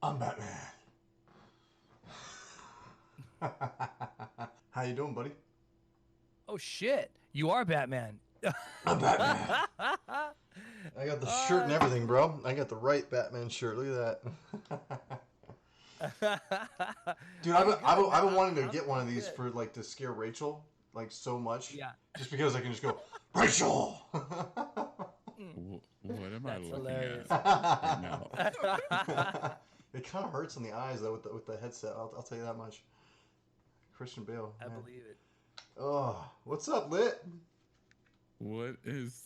I'm Batman. How you doing, buddy? Oh shit, you are Batman. I'm Batman. I got the shirt and That's everything, bro. I got the right Batman shirt. Look at that. Dude, I'm good, I've man. been wanting to I'm get one of pretty these good. for like to scare Rachel like so much, Yeah. just because I can just go Rachel. Mm, What am I that's looking at hilarious. right now? It kind of hurts on the eyes though with the headset. I'll tell you that much. Christian Bale, I man. believe it. Oh, what's up, Lit? What is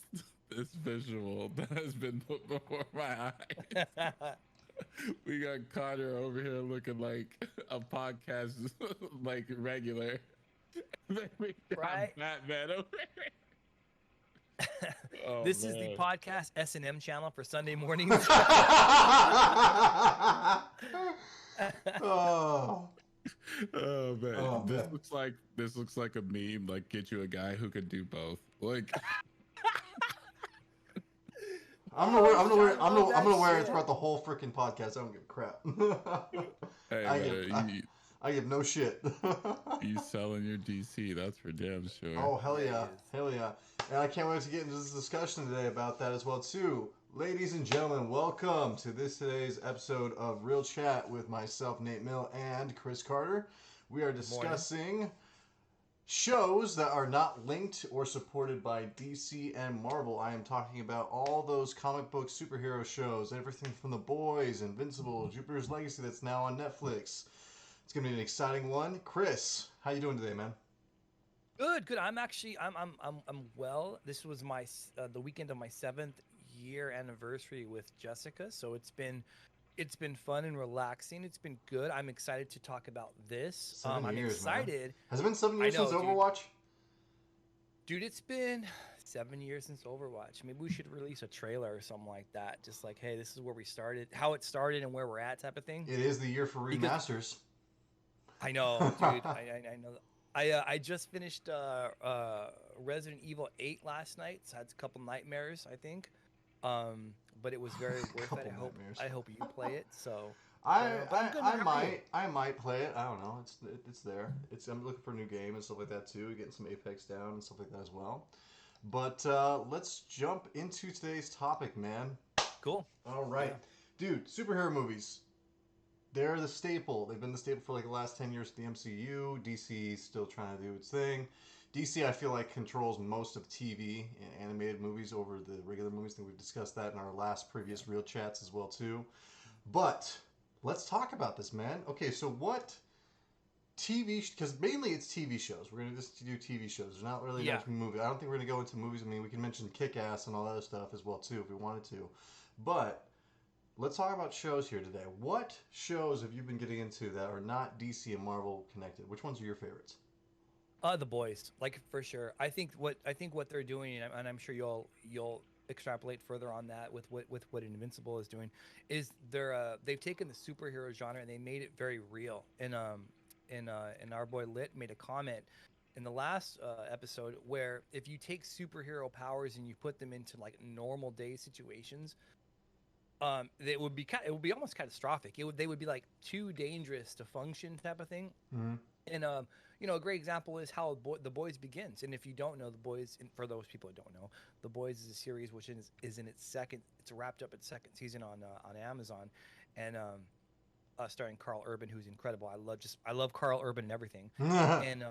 this visual that has been put before my eyes? We got Carter over here looking like a podcast, like regular. Then we got Right? Batman over here. Oh This is the man. podcast S&M channel for Sunday mornings. Oh, Oh oh man. This man. looks like a meme. Like get you a guy who could do both. Like I'm gonna wear it throughout the whole freaking podcast. I don't give a crap. hey I man, give I give no shit. you selling your DC, that's for damn sure. Oh hell Yeah, he yeah, is. hell yeah! And I can't wait to get into this discussion today about that as well too. Ladies and gentlemen, welcome to today's episode of Real Chat with myself, NAT3MILL, and Chris Carter. We are Morning. discussing shows that are not linked or supported by DC and Marvel. I am talking about all those comic book superhero shows, everything from The Boys, Invincible, Jupiter's Legacy that's now on Netflix. It's gonna be an exciting one. Chris, how you doing today, man? Good, good. I'm well. This was my the weekend of my 7th-year anniversary with Jessica, so it's been fun and relaxing. It's been good. I'm excited to talk about this. 7 years, man. Excited. Has it been 7 years I know, since dude. Overwatch? Dude, it's been 7 years since Overwatch. Maybe we should release a trailer or something like that. Just like, hey, this is where we started, how it started, and where we're at, type of thing. It is the year for Because remasters. I know, dude. I know. I just finished Resident Evil 8 last night. So I had a couple nightmares, I think. But it was very worth it. Couple nightmares. I hope you play it. So, I, but I'm good. I, How I are you? might play it. I don't know. It's there. I'm looking for a new game and stuff like that too. Getting some Apex down and stuff like that as well. But let's jump into today's topic, man. Cool. All right, Yeah. dude. Superhero movies. They're the staple. They've been the staple for like the last 10 years of the MCU. DC is still trying to do its thing. DC, I feel like, controls most of TV and animated movies over the regular movies. I think we've discussed that in our last previous Real Chats as well too. But let's talk about this, man. Okay, so what TV? Because mainly it's TV shows. We're gonna just do TV shows. There's not really Yeah. much movie. I don't think we're gonna go into movies. I mean, we can mention Kick-Ass and all that other stuff as well too if we wanted to. But let's talk about shows here today. What shows have you been getting into that are not DC and Marvel connected? Which ones are your favorites? The boys, like for sure. I think what they're doing, and I'm sure you'll extrapolate further on that with what Invincible is doing, is they've taken the superhero genre and they made it very real. And our boy Lit made a comment in the last episode where if you take superhero powers and you put them into like normal day situations, it would be almost catastrophic. They would be like too dangerous to function, type of thing. Mm-hmm. And a great example is how The Boys begins. And if you don't know The Boys, and for those people who don't know, The Boys is a series which is in its second. It's wrapped up its second season on Amazon, and starring Carl Urban, who's incredible. I love Carl Urban and everything. And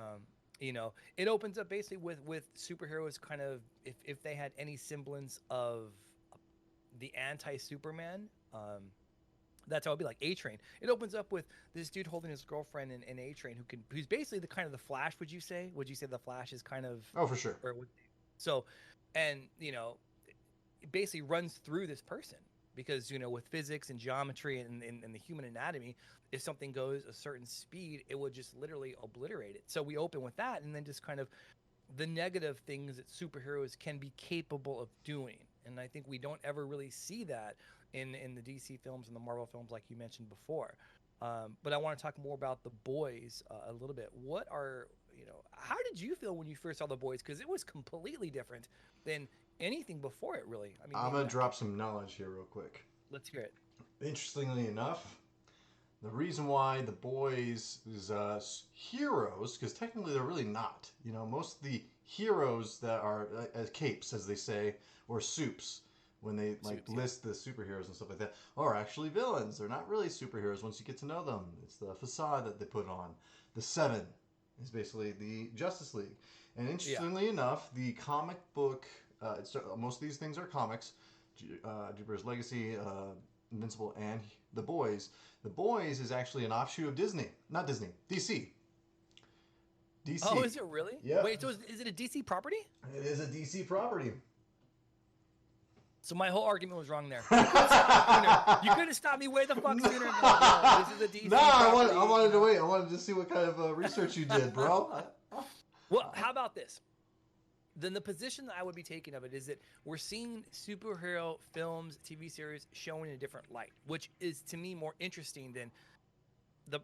it opens up basically with superheroes kind of if they had any semblance of the anti-Superman. That's how it'd be like A-Train. It opens up with this dude holding his girlfriend in A-Train who's basically the kind of the Flash, would you say? Would you say the Flash is kind of Oh, for sure. so, and it basically runs through this person because with physics and geometry and the human anatomy, if something goes a certain speed, it would just literally obliterate it. So we open with that, and then just kind of the negative things that superheroes can be capable of doing. And I think we don't ever really see that in the DC films and the Marvel films, like you mentioned before. But I want to talk more about The Boys a little bit. How did you feel when you first saw The Boys? Because it was completely different than anything before it, really. I mean, I'm gonna drop some knowledge here real quick. let's hear it. Interestingly enough, The reason why the boys is heroes, because technically they're really not. You know, most of the heroes that are capes, as they say, or soups, when they like Suits, yeah. list the superheroes and stuff like that, are actually villains. They're not really superheroes once you get to know them. It's the facade that they put on. The Seven is basically the Justice League. And interestingly enough, the comic book, most of these things are comics. Jupiter's Legacy, Invincible, and The Boys. The Boys is actually an offshoot of Disney. Not Disney, DC. DC. Oh, is it really? Yeah. Wait, so is it a DC property? It is a DC property. So my whole argument was wrong there. You could have stopped me way the fuck sooner. No, this is a DC property. I wanted to wait. I wanted to see what kind of research you did, bro. Well, how about this? Then the position that I would be taking of it is that we're seeing superhero films, TV series shown in a different light, which is to me more interesting than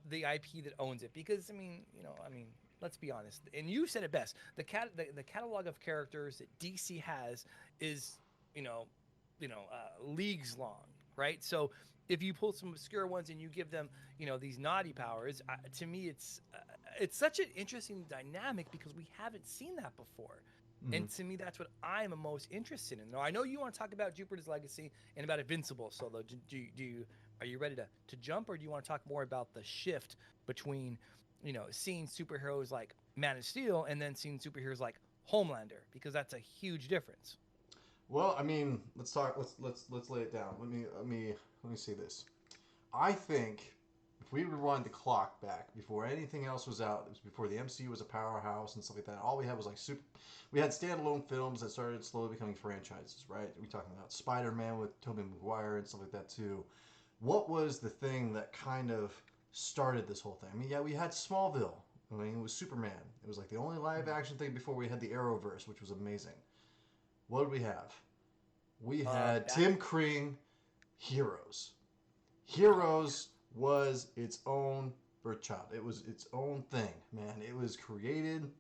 the IP that owns it. Because let's be honest, and you said it best. The catalog of characters that DC has is leagues long, right? So if you pull some obscure ones and you give them these naughty powers, to me it's such an interesting dynamic because we haven't seen that before. Mm-hmm. And to me, that's what I'm most interested in. Now, I know you want to talk about Jupiter's Legacy and about Invincible. So, are you ready to jump, or do you want to talk more about the shift between, seeing superheroes like Man of Steel and then seeing superheroes like Homelander? Because that's a huge difference. Well, I mean, let's talk. Let's lay it down. Let me see this. I think if we rewind the clock back before anything else was out, it was before the MCU was a powerhouse and stuff like that. All we had was we had standalone films that started slowly becoming franchises, right? We're talking about Spider-Man with Tobey Maguire and stuff like that too. What was the thing that kind of started this whole thing? I mean, yeah, we had Smallville. I mean, it was Superman. It was like the only live action thing before we had the Arrowverse, which was amazing. What did we have? We had Tim Kring, Heroes. Heroes was its own birthchild. It was its own thing, man. It was created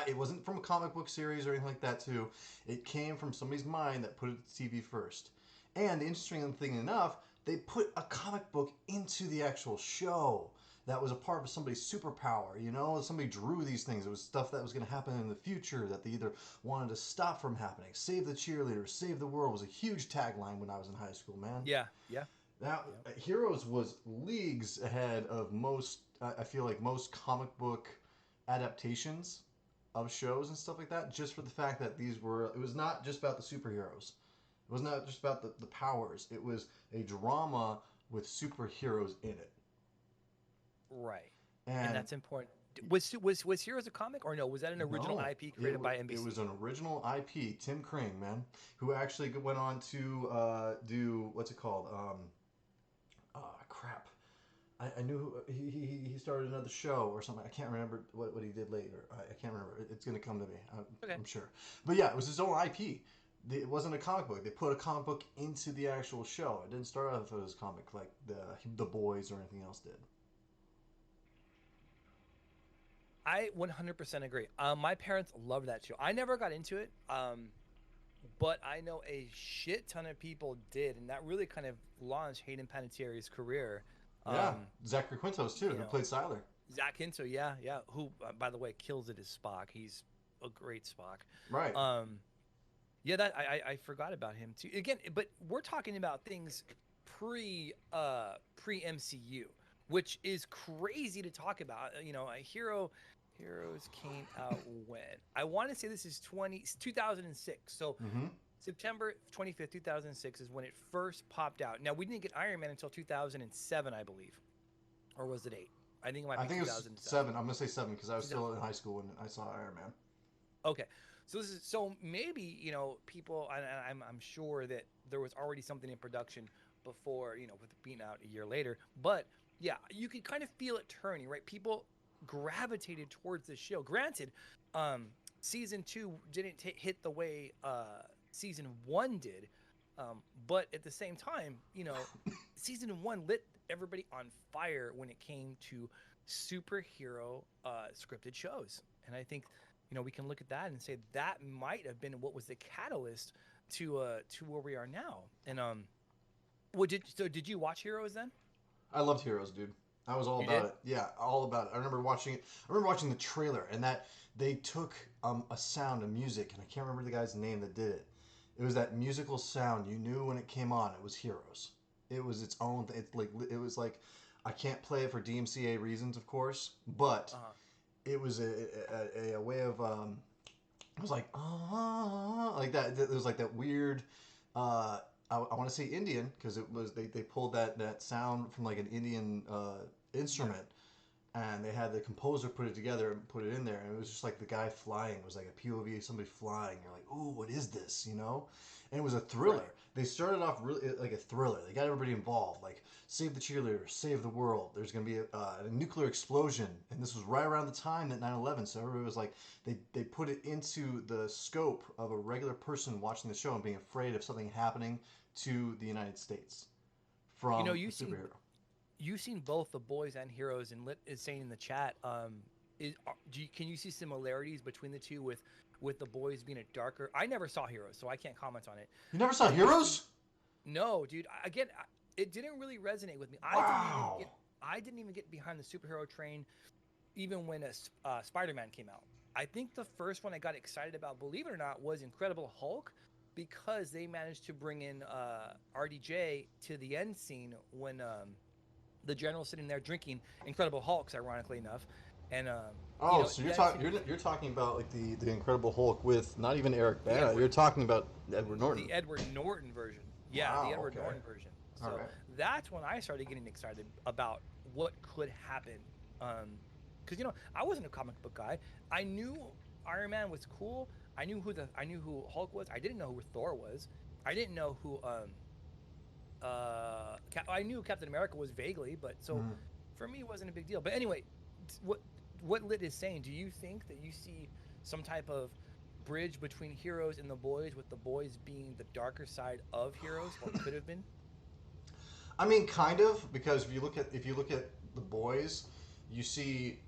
it wasn't from a comic book series or anything like that too. It came from somebody's mind that put it to TV first. And the interesting thing enough, they put a comic book into the actual show. That was a part of somebody's superpower, Somebody drew these things. It was stuff that was going to happen in the future that they either wanted to stop from happening. Save the cheerleaders, save the world was a huge tagline when I was in high school, man. Yeah. Now, Heroes was leagues ahead of most, I feel like most comic book adaptations of shows and stuff like that, just for the fact that it was not just about the superheroes. It was not just about the powers. It was a drama with superheroes in it. Right. And that's important. Was Heroes a comic or no? Was that an original IP created by NBC? It was an original IP. Tim Kring, man, who actually went on to do what's it called? Crap. I knew he started another show or something. I can't remember what he did later. I can't remember. It's going to come to me. I'm sure. But yeah, it was his own IP. It wasn't a comic book. They put a comic book into the actual show. It didn't start off as a comic like the Boys or anything else did. I 100% agree. My parents loved that show. I never got into it, but I know a shit ton of people did, and that really kind of launched Hayden Panettiere's career. Zachary Quintos too, who played Siler. Zach Quinto, yeah, who, by the way, kills it as Spock. He's a great Spock. Right. That I forgot about him too. Again, but we're talking about things pre MCU, which is crazy to talk about. Heroes came out when? I want to say this is 2006. So September 25th, 2006 is when it first popped out. Now, we didn't get Iron Man until 2007, I believe. Or was it 8? I think it might be 2007. I think it was 7. I'm going to say 7 because I was still in high school when I saw Iron Man. Okay. So maybe, people, and I'm sure that there was already something in production before, with it being out a year later. But, yeah, you could kind of feel it turning, right? People gravitated towards this show. Granted, season 2 didn't hit the way season 1 did, but at the same time, season 1 lit everybody on fire when it came to superhero scripted shows. And I think we can look at that and say that might have been what was the catalyst to where we are now. And did you watch Heroes then? I loved Heroes, dude. I was all You about did? it. Yeah, all about it. I remember watching it. I remember watching the trailer, and that they took a sound, a music, and I can't remember the guy's name that did it. It was that musical sound. You knew when it came on, it was Heroes. It was its own. It was like I can't play it for DMCA reasons, of course, but Uh-huh. it was a way of it was like that. It was like that weird. I want to say Indian because it was they pulled that sound from like an Indian instrument, and they had the composer put it together and put it in there, and it was just like the guy flying. It was like a POV, somebody flying. You're like, ooh, what is this? You know, and it was a thriller. Right. They started off really like a thriller. They got everybody involved, like save the cheerleaders, save the world. There's gonna be a nuclear explosion, and this was right around the time that 9/11. So everybody was like, they put it into the scope of a regular person watching the show and being afraid of something happening to the United States You know, from a superhero. you've seen both the boys and heroes, and Lit is saying in the chat, can you see similarities between the two with the boys being a darker? I never saw heroes, so I can't comment on it. You never saw Can you see? Heroes? No, dude. Again, it didn't really resonate with me. Wow. I didn't even get behind the superhero train, even when Spider-Man came out. I think the first one I got excited about, believe it or not, was Incredible Hulk, because they managed to bring in RDJ to the end scene when the general's sitting there drinking Incredible Hulks, ironically enough, and Oh, know so you're that talking scene, you're talking about like the Incredible Hulk with not even Eric the Bana. Edward You're talking about Edward Norton. the Edward Norton version. Yeah, the Wow. Edward Okay. Norton version. All So right. that's when I started getting excited about what could happen. Because I wasn't a comic book guy. I knew Iron Man was cool. I knew who Hulk was. I didn't know who Thor was. I didn't know who I knew Captain America was vaguely, but so Mhm. for me it wasn't a big deal. But anyway, what Lit is saying, do you think that you see some type of bridge between heroes and the boys, with the boys being the darker side of heroes, or could have been? I mean, kind of, because if you look at the boys, you see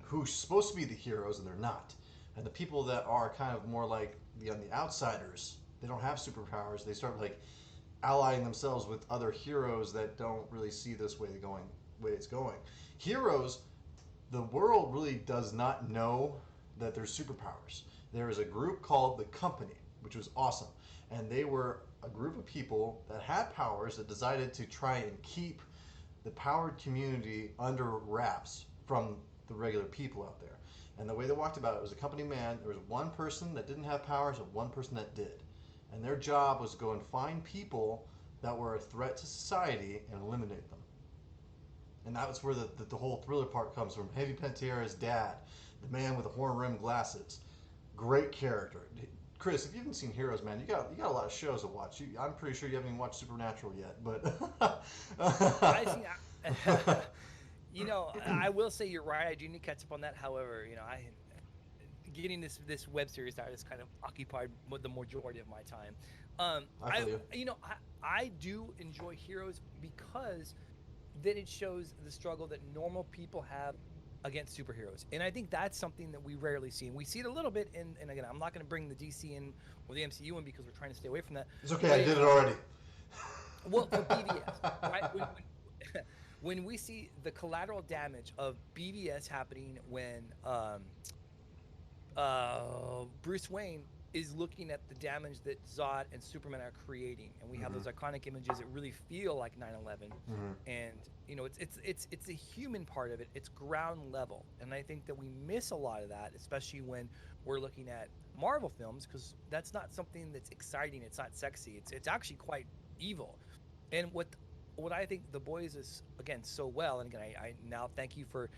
who's supposed to be the heroes and they're not, and the people that are kind of more like on the outsiders. They don't have superpowers. They start like allying themselves with other heroes that don't really see this way it's going. Heroes, the world really does not know that there's superpowers. There is a group called the Company, which was awesome, and they were a group of people that had powers that decided to try and keep the powered community under wraps from the regular people out there. And the way they walked about it was a company man. There was one person that didn't have powers and one person that did, and their job was to go and find people that were a threat to society and eliminate them. And that was where the whole thriller part comes from. Heavy Pantera's dad, the man with the horn-rimmed glasses, great character. Chris, if you haven't seen Heroes, man, you got a lot of shows to watch. I'm pretty sure you haven't even watched Supernatural yet, but I think, I will say you're right. I do need to catch up on that. However, I getting this web series out has kind of occupied the majority of my time. I feel you. I do enjoy Heroes because then it shows the struggle that normal people have against superheroes, and I think that's something that we rarely see. And we see it a little bit and again, I'm not going to bring the DC in or the MCU in because we're trying to stay away from that. It's okay. But I did it already. Well, for BVS, right? When we see the collateral damage of BVS happening when Bruce Wayne is looking at the damage that Zod and Superman are creating, and we have those iconic images that really feel like 9/11, and it's the human part of it. It's ground level, and I think that we miss a lot of that, especially when we're looking at Marvel films, because that's not something that's exciting. It's not sexy. It's actually quite evil, and what I think The Boys is, again, so well, and again, I now thank you for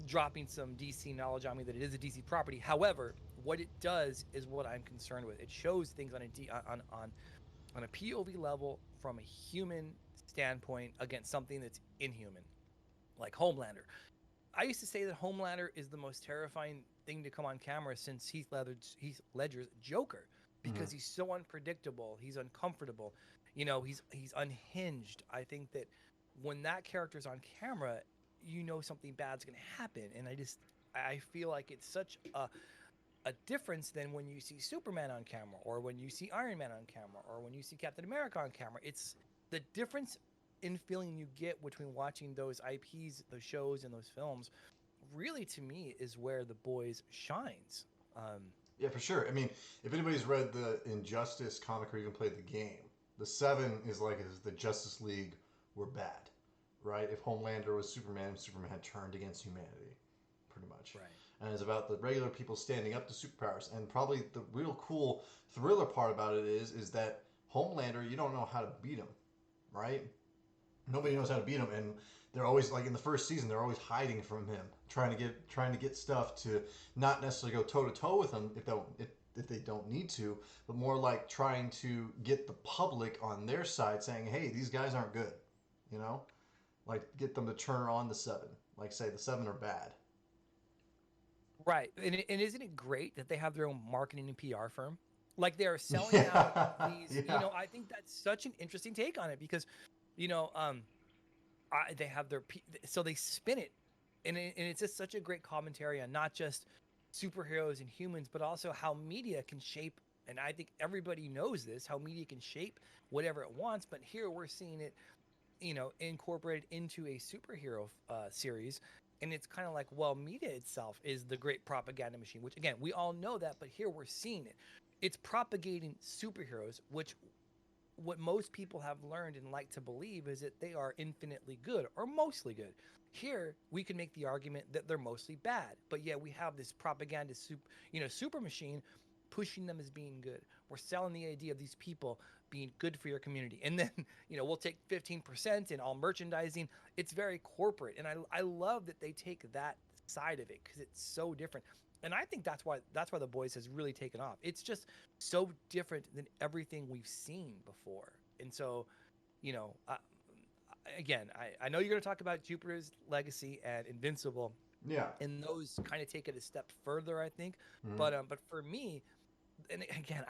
dropping some DC knowledge on me that it is a DC property. However, what it does is what I'm concerned with. It shows things on a POV level from a human standpoint against something that's inhuman, like Homelander. I used to say that Homelander is the most terrifying thing to come on camera since Heath Ledger's Joker, because he's so unpredictable, he's uncomfortable, he's unhinged. I think that when that character's on camera, something bad's going to happen, and I feel like it's such a difference than when you see Superman on camera, or when you see Iron Man on camera, or when you see Captain America on camera. It's the difference in feeling you get between watching those IPs, those shows, and those films, really to me is where The Boys shines. Yeah, for sure. I mean, if anybody's read the Injustice comic or even played the game, the Seven is like as the Justice League were bad, right? If Homelander was Superman, Superman had turned against humanity, pretty much. Right. And it's about the regular people standing up to superpowers. And probably the real cool thriller part about it is that Homelander, you don't know how to beat him, right? Nobody knows how to beat him, and they're always like in the first season, they're always hiding from him, trying to get stuff to not necessarily go toe to toe with him if they don't need to, but more like trying to get the public on their side, saying, "Hey, these guys aren't good," you know, like get them to turn on the Seven, like say the Seven are bad. Right. And isn't it great that they have their own marketing and PR firm? Like they are selling Yeah. out these, Yeah. I think that's such an interesting take on it because, they have so they spin it. And it's just such a great commentary on not just superheroes and humans, but also how media can shape. And I think everybody knows this, how media can shape whatever it wants. But here we're seeing it, incorporated into a superhero series. And it's kind of like, well, media itself is the great propaganda machine, which again, we all know that, but here we're seeing it. It's propagating superheroes, which what most people have learned and like to believe is that they are infinitely good or mostly good. Here, we can make the argument that they're mostly bad, but yeah, we have this propaganda super machine pushing them as being good. We're selling the idea of these people being good for your community. And then, we'll take 15% in all merchandising. It's very corporate. And I love that they take that side of it because it's so different. And I think that's why The Boys has really taken off. It's just so different than everything we've seen before. And so, again, I know you're going to talk about Jupiter's Legacy and Invincible. Yeah. And those kind of take it a step further, I think. Mhm. But for me, and again,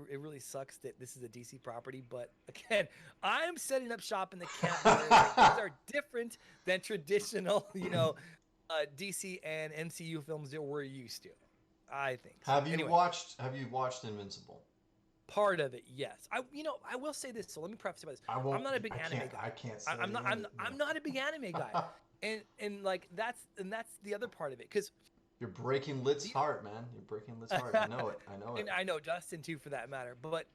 it really sucks that this is a DC property, but again, I'm setting up shop in the camp where these are different than traditional, DC and MCU films that we're used to. I think. Have you watched Invincible? Part of it, yes. I will say this. So let me preface it by this. I'm not a big anime guy. I can't say I'm not a big anime guy, and like that's the other part of it because. You're breaking Lit's heart, man. You're breaking Lit's heart. I know it. And I know Justin too, for that matter. But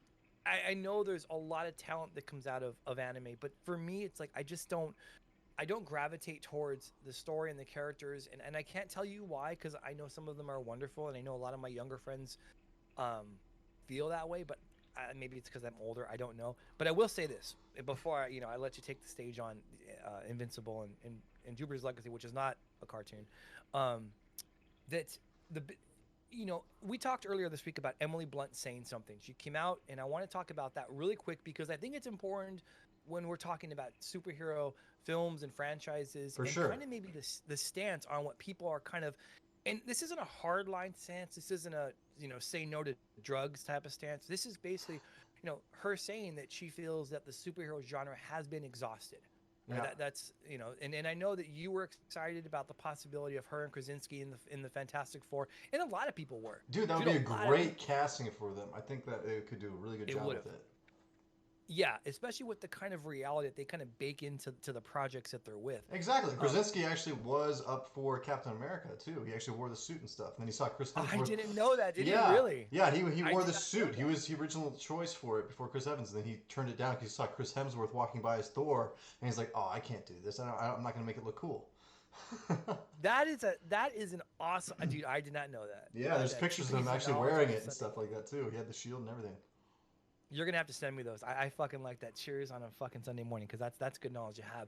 I know there's a lot of talent that comes out of anime. But for me, it's like I don't gravitate towards the story and the characters, and I can't tell you why because I know some of them are wonderful, and I know a lot of my younger friends feel that way. But maybe it's because I'm older. I don't know. But I will say this before I let you take the stage on Invincible and Jupiter's Legacy, which is not a cartoon. That we talked earlier this week about Emily Blunt saying something. She came out, and I want to talk about that really quick because I think it's important when we're talking about superhero films and franchises. For sure. Kind of maybe the stance on what people are kind of, and this isn't a hard line stance. This isn't a say no to drugs type of stance. This is basically her saying that she feels that the superhero genre has been exhausted. Yeah. That's and I know that you were excited about the possibility of her and Krasinski in the Fantastic Four, and a lot of people were. Dude, that would be a great casting for them. I think that they could do a really good job with it. Yeah, especially with the kind of reality that they kind of bake into the projects that they're with. Exactly. Krasinski actually was up for Captain America too. He actually wore the suit and stuff. And then he saw Chris Hemsworth. I didn't know that. Did he really? Yeah, he wore the suit. He was the original choice for it before Chris Evans. And then he turned it down because he saw Chris Hemsworth walking by as Thor, and he's like, "Oh, I can't do this. I'm not going to make it look cool." that is an awesome dude. I did not know that. Yeah, there's pictures of him actually wearing it and stuff like that too. He had the shield and everything. You're gonna have to send me those. I fucking like that. Cheers on a fucking Sunday morning because that's good knowledge to have.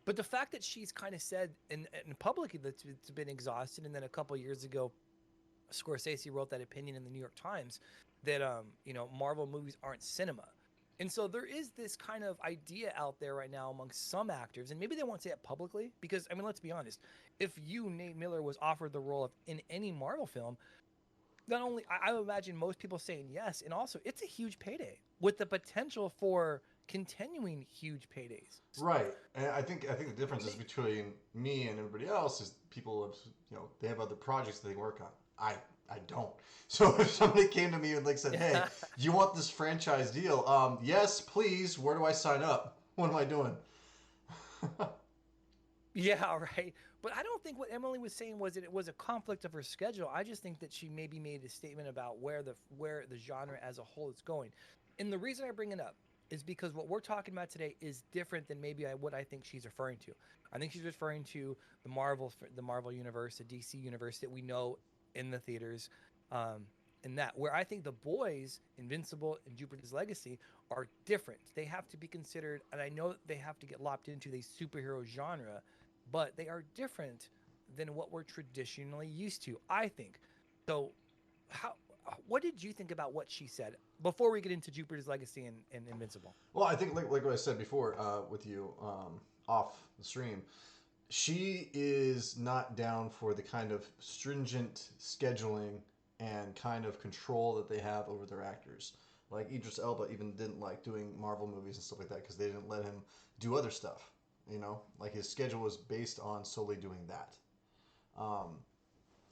But the fact that she's kind of said in publicly that it's been exhausted, and then a couple years ago, Scorsese wrote that opinion in the New York Times that Marvel movies aren't cinema, and so there is this kind of idea out there right now amongst some actors, and maybe they won't say it publicly because I mean let's be honest, if Nate Miller was offered the role in any Marvel film. Not only, I would imagine most people saying yes, and also it's a huge payday with the potential for continuing huge paydays. Right, and I think the difference is between me and everybody else is people have they have other projects they work on. I don't. So if somebody came to me and said, "Hey, you want this franchise deal? Yes, please. Where do I sign up?" What am I doing? Yeah, right. But I don't think what Emily was saying was that it was a conflict of her schedule. I just think that she maybe made a statement about where the genre as a whole is going. And the reason I bring it up is because what we're talking about today is different than maybe what I think she's referring to. I think she's referring to the Marvel universe, the DC universe that we know in the theaters, um, and that where I think the boys, Invincible and Jupiter's Legacy, are different. They have to be considered, and I know that they have to get lopped into the superhero genre, but they are different than what we're traditionally used to, I think. So, how what did you think about what she said before we get into Jupiter's Legacy and Invincible? Well, I think like what I said before with you off the stream, she is not down for the kind of stringent scheduling and kind of control that they have over their actors. Like Idris Elba even didn't like doing Marvel movies and stuff like that because they didn't let him do other stuff. You know, like his schedule was based on solely doing that. Um,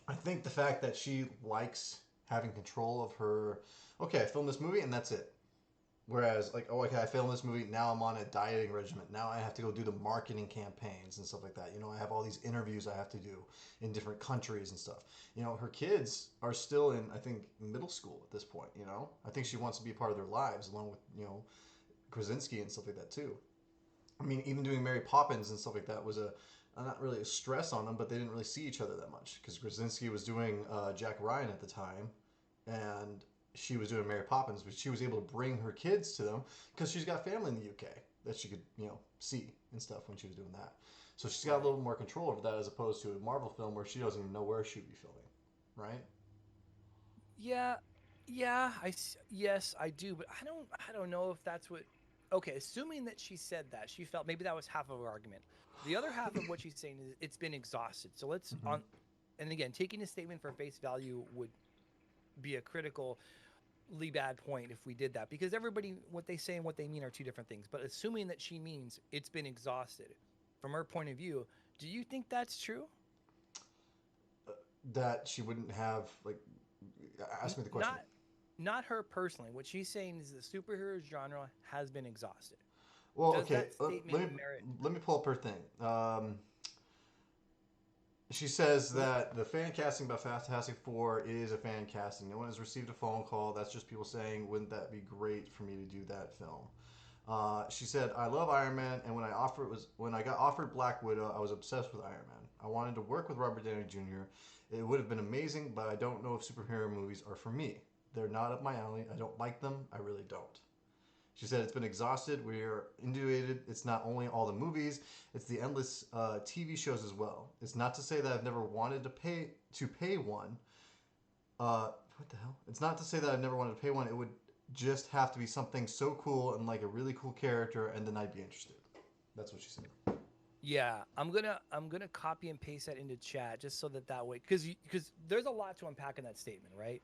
I think the fact that she likes having control of her. Okay, I filmed this movie and that's it. Whereas, like, oh, okay, I filmed this movie. Now I'm on a dieting regimen. Now I have to go do the marketing campaigns and stuff like that. You know, I have all these interviews I have to do in different countries and stuff. You know, her kids are still in, I think, middle school at this point. You know, I think she wants to be a part of their lives, along with Krasinski and stuff like that too. I mean, even doing Mary Poppins and stuff like that was not really a stress on them, but they didn't really see each other that much because Krasinski was doing Jack Ryan at the time, and she was doing Mary Poppins, but she was able to bring her kids to them because she's got family in the UK that she could, see and stuff when she was doing that. So she's got a little more control over that as opposed to a Marvel film where she doesn't even know where she'd be filming, right? Yeah, yeah, yes, I do, but I don't know if that's what. Okay, assuming that she said that, she felt maybe that was half of her argument. The other half of what she's saying is it's been exhausted. So let's on, and again, taking a statement for face value would be a critically bad point if we did that because everybody what they say and what they mean are two different things. But assuming that she means it's been exhausted, from her point of view, do you think that's true? That she wouldn't have ask me the question. Not her personally. What she's saying is the superhero genre has been exhausted. Well, Does okay. that statement merit? Let me pull up her thing. She says that the fan casting about Fantastic Four is a fan casting. No one has received a phone call. That's just people saying, "Wouldn't that be great for me to do that film?" She said, "I love Iron Man, and when I got offered Black Widow, I was obsessed with Iron Man. I wanted to work with Robert Downey Jr. It would have been amazing, but I don't know if superhero movies are for me. They're not up my alley. I don't like them. I really don't." She said, "It's been exhausted. We are inundated. It's not only all the movies, it's the endless TV shows as well. It's not to say that I've never wanted to pay one. What the hell? It's not to say that I've never wanted to pay one. It would just have to be something so cool and like a really cool character, and then I'd be interested." That's what she said. Yeah, I'm gonna copy and paste that into chat just so that way because there's a lot to unpack in that statement, right?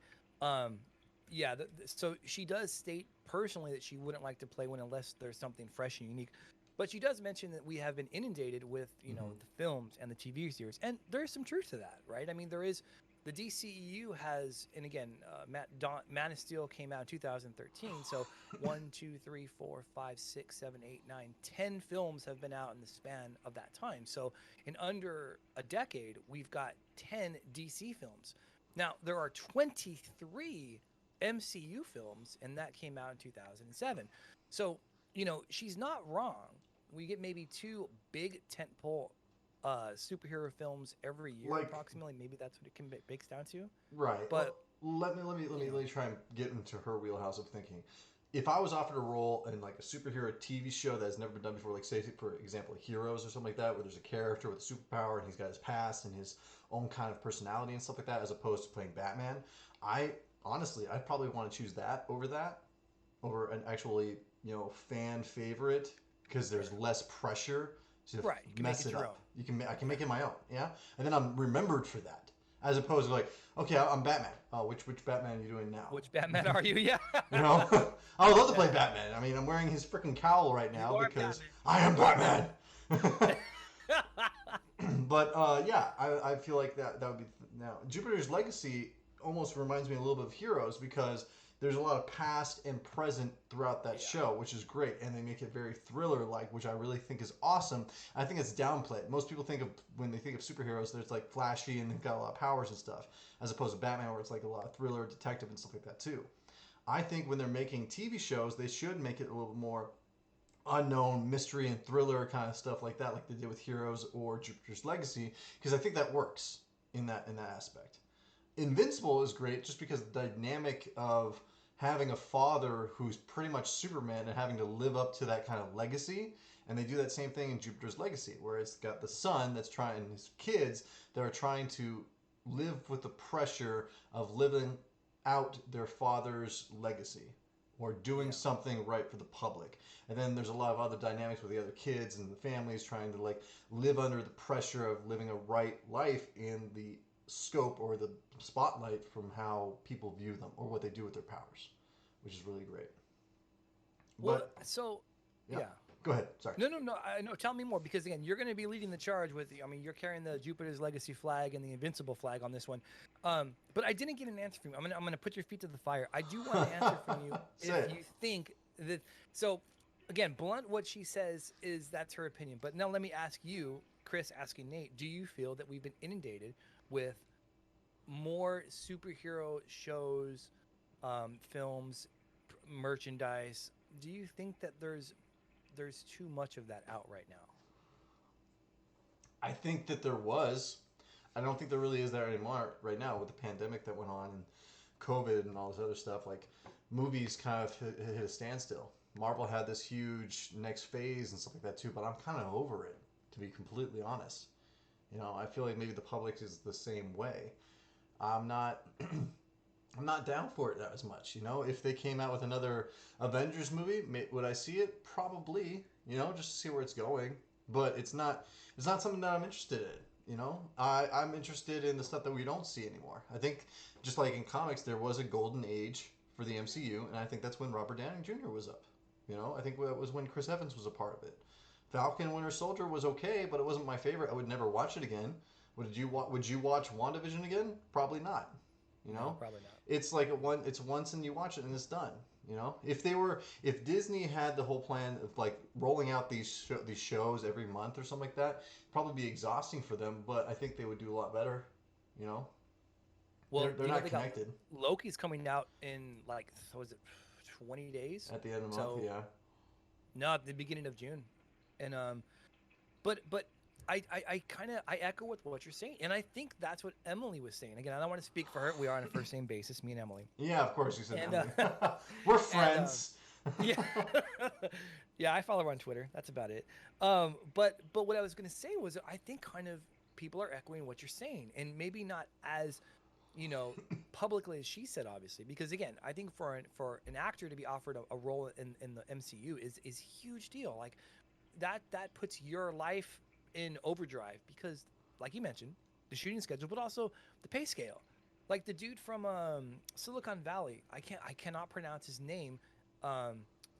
Yeah, so she does state personally that she wouldn't like to play one unless there's something fresh and unique. But she does mention that we have been inundated with, the films and the TV series. And there's some truth to that, right? I mean, there is the DCEU has, and again, Man of Steel came out in 2013. So 1, 2, 3, 4, 5, 6, 7, 8, 9, 10 films have been out in the span of that time. So in under a decade, we've got 10 DC films. Now, there are 23 MCU films, and that came out in 2007. So, she's not wrong. We get maybe 2 big tentpole superhero films every year, approximately. Maybe that's what it breaks down to. Right. But let me try and get into her wheelhouse of thinking. If I was offered a role in like a superhero TV show that has never been done before, like say for example, Heroes or something like that, where there's a character with a superpower and he's got his past and his own kind of personality and stuff like that, as opposed to playing Batman, I'd probably want to choose that over an actually fan favorite because there's less pressure to mess it up. I can make it my own, yeah, and then I'm remembered for that, as opposed to like, okay, I'm Batman. Oh, which Batman are you doing now? Which Batman are you? Yeah. I would love to play Batman. I mean, I'm wearing his freaking cowl right now because I am Batman. But yeah, I feel like that would be now Jupiter's Legacy almost reminds me a little bit of Heroes because there's a lot of past and present throughout that Yeah. show, which is great, and they make it very thriller-like, which I really think is awesome. I think it's downplayed. Most people think of, when they think of superheroes, that it's like flashy and they've got a lot of powers and stuff, as opposed to Batman, where it's like a lot of thriller, detective, and stuff like that too. I think when they're making TV shows, they should make it a little more unknown mystery and thriller kind of stuff like that, like they did with Heroes or Jupiter's Legacy, because I think that works in that aspect. Invincible is great just because the dynamic of having a father who's pretty much Superman and having to live up to that kind of legacy. And they do that same thing in Jupiter's Legacy, where it's got the son that's trying, and his kids that are trying to live with the pressure of living out their father's legacy or doing something right for the public. And then there's a lot of other dynamics with the other kids and the families trying to like live under the pressure of living a right life in the scope or the spotlight from how people view them or what they do with their powers, which is really great. Well, But so yeah. Go ahead. Sorry. No. Tell me more, because again, you're going to be leading the charge with. I mean, you're carrying the Jupiter's Legacy flag and the Invincible flag on this one. But I didn't get an answer from you. I'm gonna put your feet to the fire. I do want an answer from you if you think that. So, again, blunt, what she says is that's her opinion. But now let me ask you, Chris, asking Nate, do you feel that we've been inundated with more superhero shows, films, merchandise? Do you think that there's too much of that out right now? I think that there was. I don't think there really is that anymore right now with the pandemic that went on and COVID and all this other stuff. Like, movies kind of hit a standstill. Marvel had this huge next phase and stuff like that too, but I'm kind of over it, to be completely honest. You know, I feel like maybe the public is the same way. I'm not I'm not down for it as much. You know, if they came out with another Avengers movie, would I see it? Probably. You know, just to see where it's going. But it's not something that I'm interested in. You know, I'm interested in the stuff that we don't see anymore. I think just like in comics, there was a golden age for the MCU, and I think that's when Robert Downey Jr. was up. You know, I think that was when Chris Evans was a part of it. Falcon Winter Soldier was okay, but it wasn't my favorite. I would never watch it again. Would you watch WandaVision again? Probably not. You know, No, probably not. It's like it's once and you watch it and it's done. You know, if Disney had the whole plan of like rolling out these shows every month or something like that, it'd probably be exhausting for them. But I think they would do a lot better. You know, Well, they're not connected. Loki's coming out in like, so is it 20 days? At the end of the month, yeah. No, at the beginning of June, and but I echo with what you're saying, and I think that's what Emily was saying. Again, I don't want to speak for her. We are on a first name basis, me and Emily. Yeah, of course you said And, Emily. We're friends. Yeah, yeah, I follow her on Twitter. That's about it. But what I was gonna say was, I think kind of people are echoing what you're saying, and maybe not as, you know, publicly as she said, obviously, because again, I think for an actor to be offered a role in the MCU is a huge deal. Like that puts your life in overdrive, because like you mentioned, the shooting schedule, but also the pay scale. Like the dude from Silicon Valley, I cannot pronounce his name, but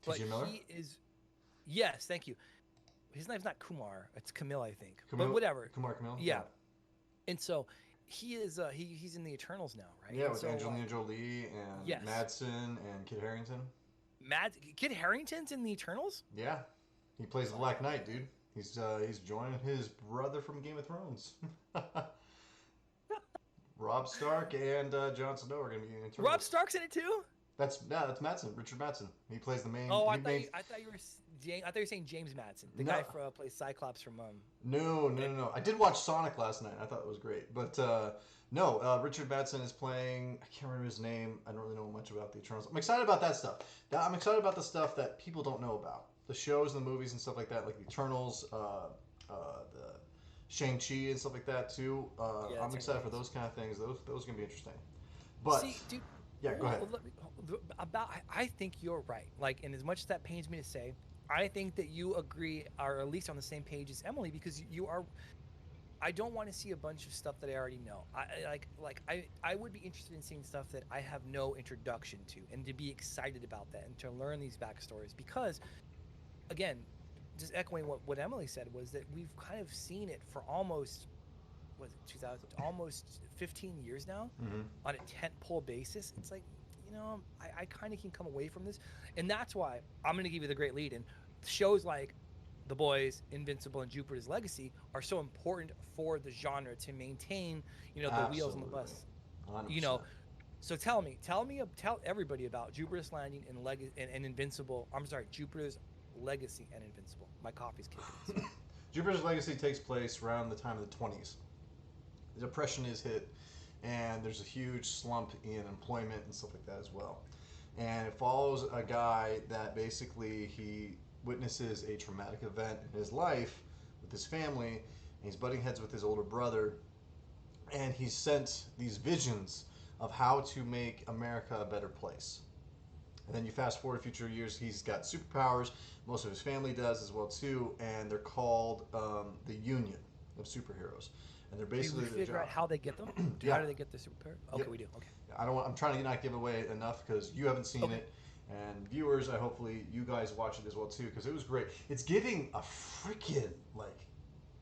Miller? he is, yes, thank you. His name's not Kumar, it's Camille, I think. Camille, but whatever. Camille. Yeah. And so he is he's in the Eternals now, right? Yeah, and with so, Angelina Jolie and yes. Madsen and Kit Harington. Kit Harington's in the Eternals? Yeah, he plays the Black Knight, dude. He's joining his brother from Game of Thrones. Rob Stark and Jon Snow are going to be in Eternals. Rob Stark's in it too? That's Madsen, Richard Madsen. He plays the main. Oh, I thought you were saying James Madsen, the guy who plays Cyclops from. No. I did watch Sonic last night. I thought it was great, but no. Richard Madsen is playing. I can't remember his name. I don't really know much about the Eternals. I'm excited about that stuff. I'm excited about the stuff that people don't know about. The shows and the movies and stuff like that, like the Eternals, the Shang-Chi and stuff like that too. I'm excited for those kind of things. Those are gonna be interesting. But see, dude, yeah, go ahead. I think you're right. Like, and as much as that pains me to say, I think that you agree, or at least on the same page as Emily, because you are. I don't want to see a bunch of stuff that I already know. I would be interested in seeing stuff that I have no introduction to, and to be excited about that, and to learn these backstories, because. Again, just echoing what Emily said, was that we've kind of seen it for almost 15 years now, on a tentpole basis. It's like, I kind of can come away from this, and that's why I'm going to give you the great lead. And shows like The Boys, Invincible, and Jupiter's Legacy are so important for the genre to maintain, the wheels on the Absolutely. bus. You 100%. know, so tell everybody about Jupiter's Landing and and Invincible. I'm sorry, Jupiter's Legacy and Invincible. My coffee's kicking in. Sorry. Jupiter's Legacy takes place around the time of the 20s. The Depression is hit, and there's a huge slump in employment and stuff like that as well. And it follows a guy that basically he witnesses a traumatic event in his life with his family, and he's butting heads with his older brother, and he's sent these visions of how to make America a better place. And then you fast forward future years, he's got superpowers. Most of his family does as well too, and they're called the Union of Superheroes. And they're Do basically we their figure out job. how they get them? Yeah, How do they get the superpower? Okay, yep. we do. Okay. I don't. I'm trying to not give away enough because you haven't seen Okay. it, and viewers, I hopefully you guys watch it as well too because it was great. It's getting a freaking like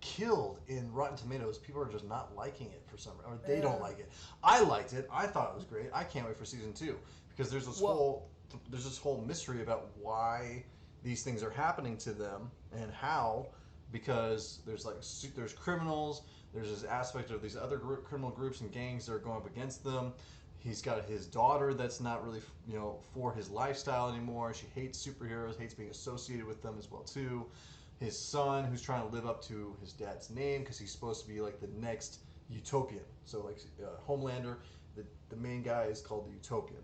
killed in Rotten Tomatoes. People are just not liking it for some reason, or they don't Uh, like it. I liked it. I thought it was great. I can't wait for season two because well, there's this whole mystery about why these things are happening to them and how because there's criminals. There's this aspect of these other criminal groups and gangs that are going up against them. He's got his daughter that's not really for his lifestyle anymore. She hates superheroes, hates being associated with them as well too. His son, who's trying to live up to his dad's name because he's supposed to be like the next utopian. So like Homelander, the main guy is called the Utopian.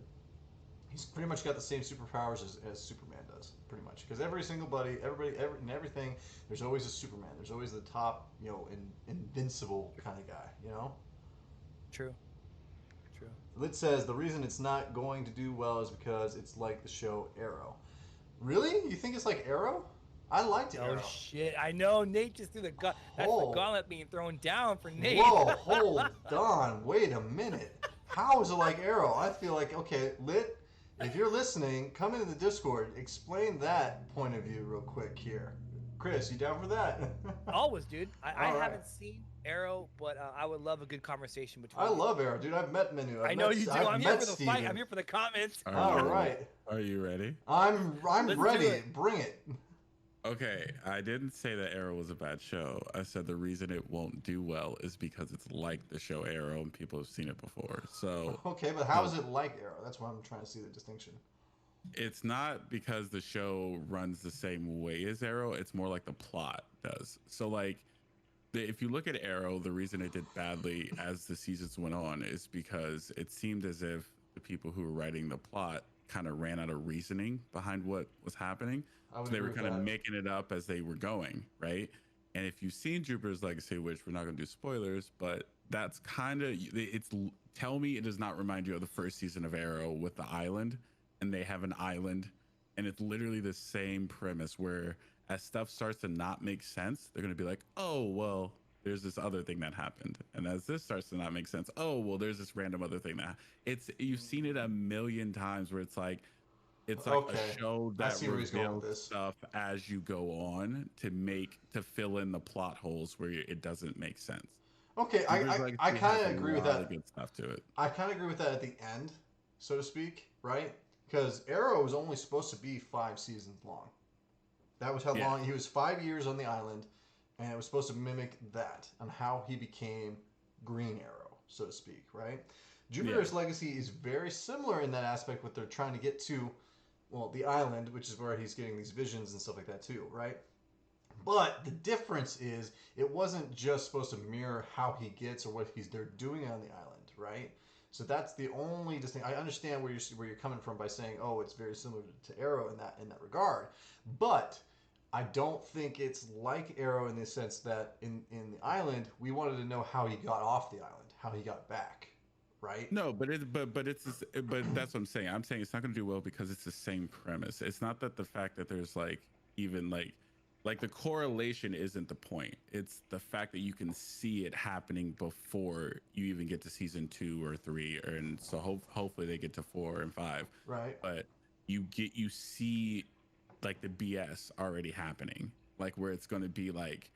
He's pretty much got the same superpowers as Superman does, pretty much. Because every single and everything, there's always a Superman. There's always the top, invincible kind of guy. true, true. Lit says the reason it's not going to do well is because it's like the show Arrow. Really? You think it's like Arrow? I liked Oh Arrow. shit! I know Nate just threw the gun. That's the Oh, gauntlet being thrown down for Nate. whoa, hold on. Wait a minute. How is it like Arrow? I feel like, okay, Lit, if you're listening, come into the Discord. Explain that point of view real quick here. Chris, you down for that? Always, dude. I All right. haven't seen Arrow, but I would love a good conversation between. I you. love Arrow, dude. I've met Menu. I know you do. I'm here met for the Steven. fight. I'm here for the comments. All right. Are you ready? I'm Let's do ready. it. Bring it. Okay, I didn't say that Arrow was a bad show. I said the reason it won't do well is because it's like the show Arrow and people have seen it before. So Okay, but how is it like Arrow? That's what I'm trying to see the distinction. it's not because the show runs the same way as Arrow. It's more like the plot does. So like, if you look at Arrow, the reason it did badly as the seasons went on is because it seemed as if the people who were writing the plot kind of ran out of reasoning behind what was happening. I would So they were agree with kind of that. making it up as they were going, right? And if you've seen Jupiter's Legacy, which we're not going to do spoilers, but that's kind of tell me it does not remind you of the first season of Arrow with the island, and they have an island, and it's literally the same premise where as stuff starts to not make sense, they're going to be like, oh well, there's this other thing that happened, and as this starts to not make sense, oh well, there's this random other thing that you've seen it a million times where it's like Okay. a show I that see where he's going with reveals this. stuff as you go on to fill in the plot holes where it doesn't make sense. Okay, Jupiter's I Legacy kind has of a agree with lot that. of good stuff to it. I kind of agree with that at the end, so to speak, right? Because Arrow was only supposed to be 5 seasons long. That was how Yeah. long he was. 5 years on the island, and it was supposed to mimic that on how he became Green Arrow, so to speak, right? Jupiter's Legacy is very similar in that aspect. What they're trying to get to, well, the island, which is where he's getting these visions and stuff like that too, right? But the difference is it wasn't just supposed to mirror how he gets or what they're doing on the island, right? So that's the only distinction. I understand where you're coming from by saying, oh, it's very similar to Arrow in that regard, but I don't think it's like Arrow in the sense that in the island we wanted to know how he got off the island, how he got back, right? No, but that's what I'm saying. I'm saying it's not going to do well because it's the same premise. It's not that the fact that there's even the correlation isn't the point. It's the fact that you can see it happening before you even get to season 2 or 3, and so hopefully they get to 4 and 5. Right. But you see like the BS already happening, like where it's going to be like,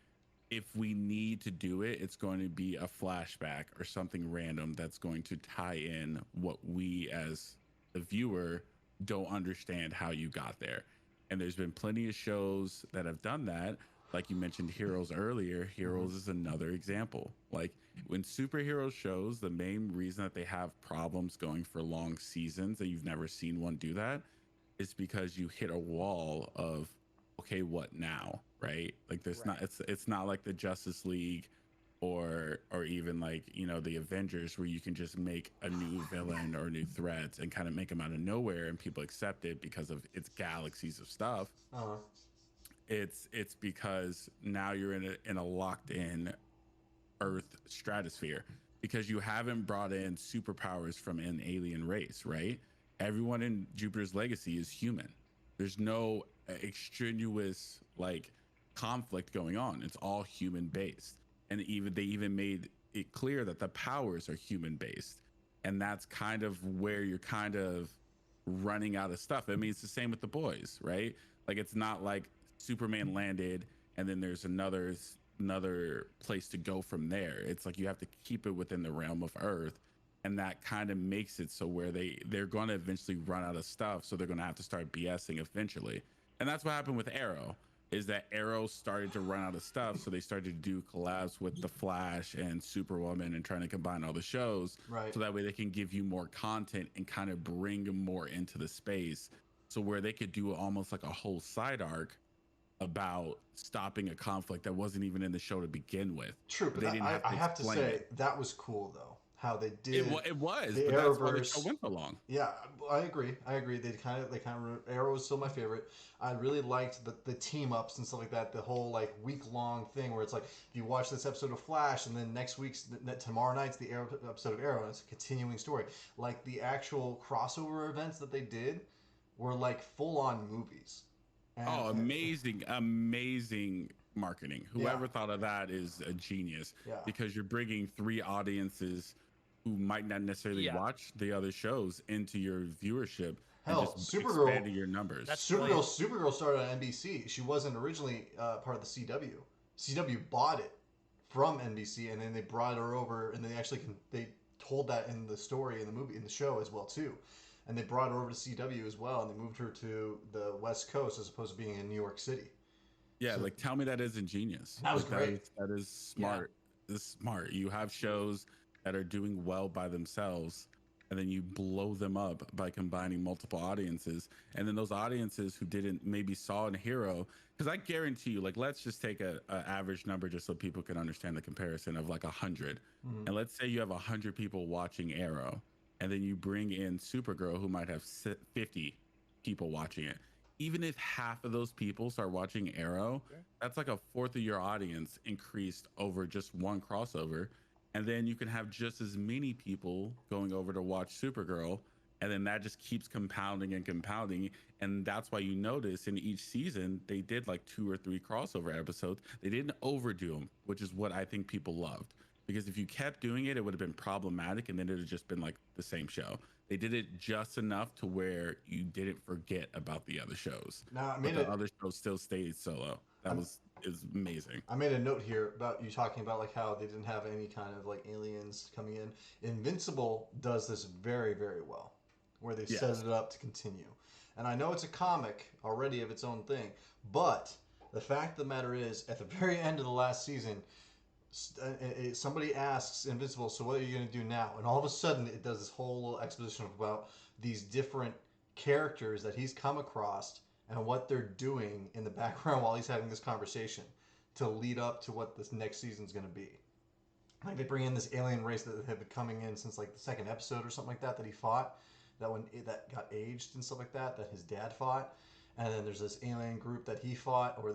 if we need to do it, it's going to be a flashback or something random that's going to tie in what we as the viewer don't understand how you got there. And there's been plenty of shows that have done that. Like you mentioned Heroes earlier. Heroes is another example. Like when superhero shows, the main reason that they have problems going for long seasons and you've never seen one do that is because you hit a wall of, okay, what now? Right? Like there's not, it's not like the Justice League or even like, you know, the Avengers, where you can just make a new villain or new threats and kind of make them out of nowhere and people accept it because of its galaxies of stuff. It's because now you're in a locked in Earth stratosphere, because you haven't brought in superpowers from an alien race, right? Everyone in Jupiter's Legacy is human. There's no extraneous like conflict going on. It's all human based. And even they even made it clear that the powers are human based. And that's kind of where you're kind of running out of stuff. I mean, it's the same with the boys, right? Like it's not like Superman landed and then there's another place to go from there. It's like you have to keep it within the realm of Earth, and that kind of makes it so where they're going to eventually run out of stuff, so they're going to have to start BSing eventually. And that's what happened with Arrow, is that Arrow started to run out of stuff, so they started to do collabs with the Flash and Superwoman and trying to combine all the shows, right? So that way they can give you more content and kind of bring more into the space, so where they could do almost like a whole side arc about stopping a conflict that wasn't even in the show to begin with. True, but I have to say that was cool though. How they did it was the but Arrowverse. That's why the show went so long. Yeah, I agree. They kind of Arrow was still my favorite. I really liked the team ups and stuff like that. The whole like week long thing where it's like you watch this episode of Flash and then tomorrow night's the episode of Arrow, and it's a continuing story. Like the actual crossover events that they did were like full on movies. Amazing marketing. Whoever thought of that is a genius, because you're bringing three audiences who might not necessarily watch the other shows into your viewership. Hell, and just Supergirl, expanding your numbers. Supergirl started on NBC. She wasn't originally part of the CW. CW bought it from NBC, and then they brought her over, and they told that in the story, in the movie, in the show as well too. And they brought her over to CW as well, and they moved her to the West Coast as opposed to being in New York City. Yeah, so, like tell me that isn't genius. That was great. That is smart. Yeah. This is smart. You have shows that are doing well by themselves, and then you blow them up by combining multiple audiences. And then those audiences who didn't maybe saw a hero, because I guarantee you, like let's just take a average number just so people can understand the comparison of like 100. And let's say you have 100 people watching Arrow, and then you bring in Supergirl, who might have 50 people watching it. Even if half of those people start watching Arrow, that's like a fourth of your audience increased over just one crossover. And then you can have just as many people going over to watch Supergirl. And then that just keeps compounding and compounding. And that's why you notice in each season, they did like 2 or 3 crossover episodes. They didn't overdo them, which is what I think people loved. Because if you kept doing it, it would have been problematic, and then it would have just been like the same show. They did it just enough to where you didn't forget about the other shows. Now, the other shows still stayed solo. Is amazing. I made a note here about you talking about like how they didn't have any kind of like aliens coming in. Invincible does this very, very well, where they set it up to continue. And I know it's a comic already of its own thing, but the fact of the matter is, at the very end of the last season, somebody asks Invincible, so what are you going to do now? And all of a sudden it does this whole little exposition about these different characters that he's come across and what they're doing in the background while he's having this conversation to lead up to what this next season's going to be. Like they bring in this alien race that had been coming in since like the second episode or something like that he fought, that got aged and stuff like that his dad fought. And then there's this alien group that he fought, or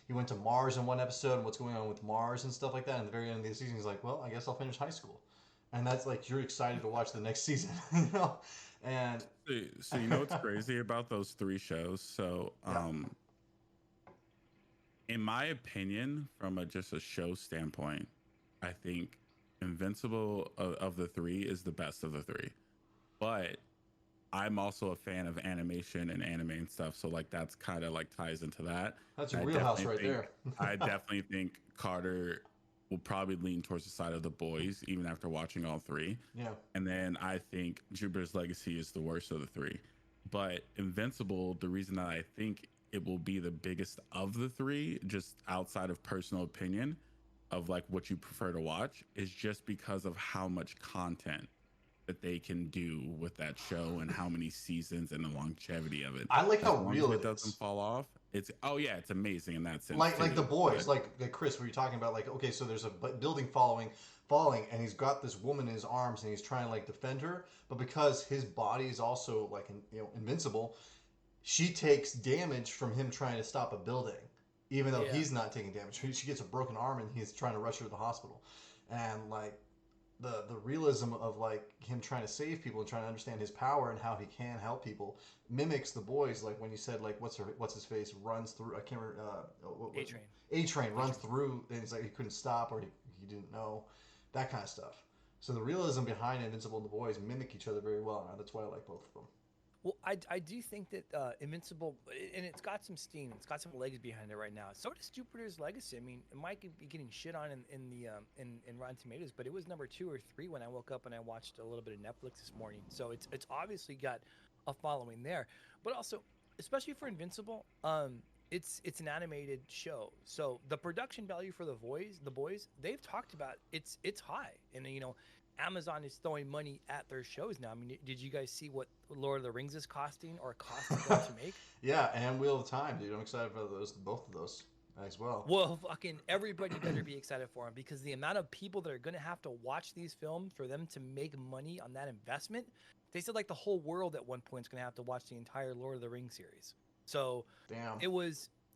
he went to Mars in one episode, and what's going on with Mars and stuff like that. And at the very end of the season, he's like, well, I guess I'll finish high school. And that's like, you're excited to watch the next season, you know? And so you know what's crazy about those 3 shows? So, in my opinion, from just a show standpoint, I think Invincible of the 3 is the best of the 3. But I'm also a fan of animation and anime and stuff, so like that's kind of like ties into that. That's your wheelhouse right there. I definitely think Carter will probably lean towards the side of the boys, even after watching all three. Yeah. And then I think Jupiter's Legacy is the worst of the three. But Invincible, the reason that I think it will be the biggest of the three, just outside of personal opinion of like what you prefer to watch, is just because of how much content that they can do with that show and how many seasons and the longevity of it. I like As how long real as it doesn't is. fall off. It's it's amazing in that sense. Like the too, boys, but- like Chris, where you're talking about, like, okay, so there's a building falling, and he's got this woman in his arms, and he's trying to like defend her, but because his body is also like invincible, she takes damage from him trying to stop a building, even though Yeah. he's not taking damage. She gets a broken arm, and he's trying to rush her to the hospital, and like the realism of like him trying to save people and trying to understand his power and how he can help people mimics the boys. Like when you said like what's his face runs through, I can't remember, A-Train. A-Train runs through, and it's like he couldn't stop, or he didn't know, that kind of stuff. So the realism behind Invincible and the boys mimic each other very well, and that's why I like both of them. Well, I do think that Invincible, and it's got some steam, it's got some legs behind it right now. So does Jupiter's Legacy. I mean, it might be getting shit on in Rotten Tomatoes, but it was number 2 or 3 when I woke up and I watched a little bit of Netflix this morning. So it's obviously got a following there. But also, especially for Invincible, it's an animated show, so the production value for the boys, they've talked about it's high, and Amazon is throwing money at their shows now. I mean, did you guys see what Lord of the Rings is costing or costing them to make? Yeah, and Wheel of Time, dude. I'm excited for both of those as well. Well, fucking everybody better be excited for them, because the amount of people that are going to have to watch these films for them to make money on that investment, they said like the whole world at one point is going to have to watch the entire Lord of the Rings series. So Damn.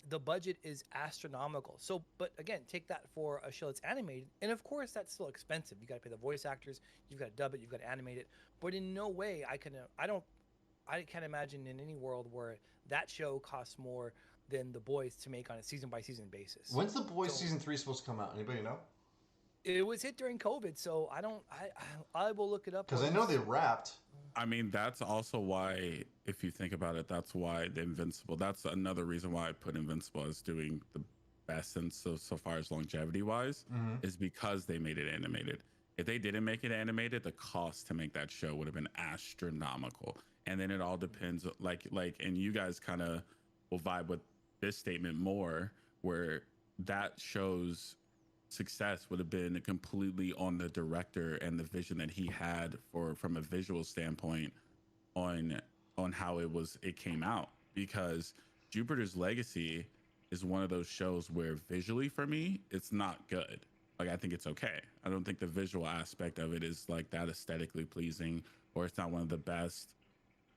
the budget is astronomical. So, but again, take that for a show that's animated, and of course that's still expensive. You got to pay the voice actors, you've got to dub it, you've got to animate it. But in no way I can't imagine in any world where that show costs more than The Boys to make on a season by season basis. When's The Boys season 3 supposed to come out? Anybody know? It was hit during COVID, so I will look it up. Because I know they wrapped. I mean, that's also why, if you think about it, that's why the Invincible, that's another reason why I put Invincible as doing the best and so far as longevity wise, is because they made it animated. If they didn't make it animated, the cost to make that show would have been astronomical. And then it all depends, and you guys kind of will vibe with this statement more, where that show's success would have been completely on the director and the vision that he had from a visual standpoint on how it came out. Because Jupiter's Legacy is one of those shows where visually for me it's not good. Like, I think it's okay. I don't think the visual aspect of it is like that aesthetically pleasing, or it's not one of the best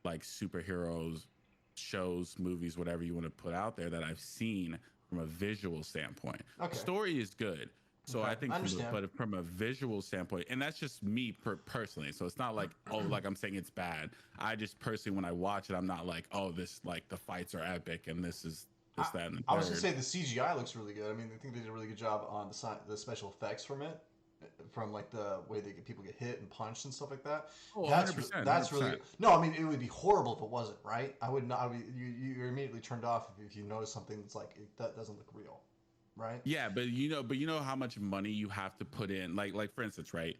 like superheroes shows, movies, whatever you want to put out there that I've seen from a visual standpoint. Okay. The story is good. So Okay. I think, but from a visual standpoint, and that's just me personally. So it's not like, like I'm saying it's bad. I just personally, when I watch it, I'm not like, this, like the fights are epic and this is this, that, and the I was third. gonna say the CGI looks really good. I mean, I think they did a really good job on the special effects from it, from like the way people get hit and punched and stuff like that. Oh, that's 100%, that's 100%. really good. No, I mean, it would be horrible if it wasn't, right? I would not. You're immediately turned off if you notice something that's like that doesn't look real, right? Yeah, but you know how much money you have to put in. Like for instance, right?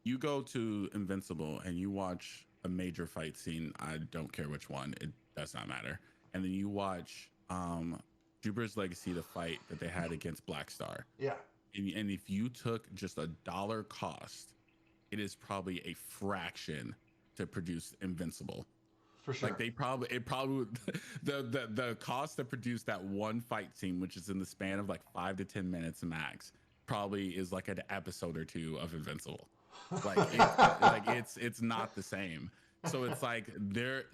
You go to Invincible and you watch a major fight scene. I don't care which one. It does not matter. And then you watch Jupiter's Legacy, the fight that they had against Black Star. Yeah. And if you took just $1 cost, it is probably a fraction to produce Invincible. For sure. Like it probably would, the cost to produce that one fight scene, which is in the span of like 5 to 10 minutes max, probably is like an episode or two of Invincible. It's not the same. So it's like their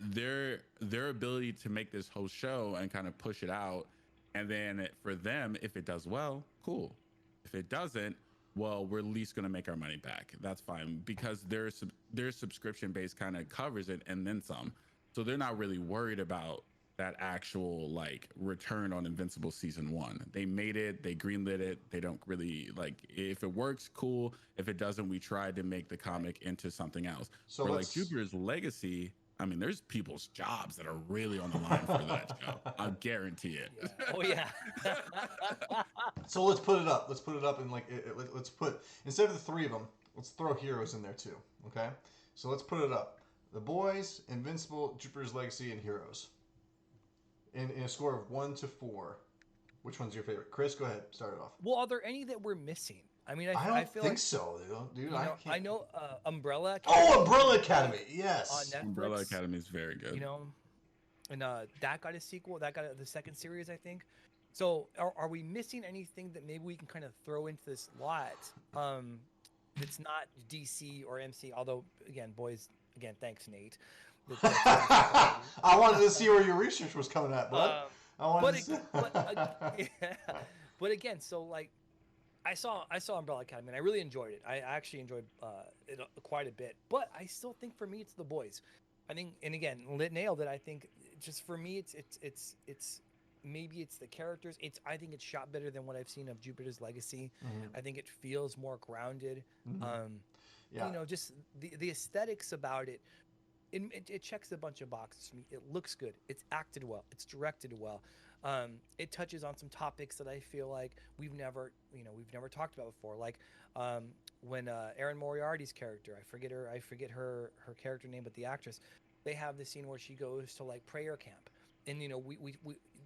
ability to make this whole show and kind of push it out, and then for them, if it does well, cool. If it doesn't, well, we're at least going to make our money back. That's fine, because their subscription base kind of covers it and then some. So they're not really worried about that actual like return on Invincible season 1. They made it, they greenlit it. They don't really like, if it works, cool. If it doesn't, we tried to make the comic into something else. So like Jupiter's Legacy, I mean, there's people's jobs that are really on the line for that show. I guarantee it. Yeah. Oh yeah. So let's put it up. Let's put it up and let's put, instead of the three of them, let's throw Heroes in there too. Okay. So let's put it up. The Boys, Invincible, Jupiter's Legacy, and Heroes. In a score of 1 to 4, which one's your favorite? Chris, go ahead. Start it off. Well, are there any that we're missing? I mean, I don't I feel think like, so, dude. I know Umbrella Academy Oh, Umbrella Academy. Yes. on Netflix. Umbrella Academy is very good. You know, and that got a sequel. That got the second series, I think. So, are we missing anything that maybe we can kind of throw into this lot? That's not DC or MC. Although, again, Boys. Again, thanks, Nate. I wanted to see where your research was coming at, bud. But again, so like, I saw Umbrella Academy and I really enjoyed it. I actually enjoyed it quite a bit. But I still think for me it's The Boys. I think, and again, Lit nailed it. I think just for me it's maybe it's the characters. I think it's shot better than what I've seen of Jupiter's Legacy. Mm-hmm. I think it feels more grounded. Mm-hmm. Yeah. You know, just the aesthetics about it. It checks a bunch of boxes for me. It looks good. It's acted well. It's directed well. It touches on some topics that I feel like we've never talked about before. Like when Erin Moriarty's character, I forget her character name, but the actress, they have this scene where she goes to like prayer camp, and you know we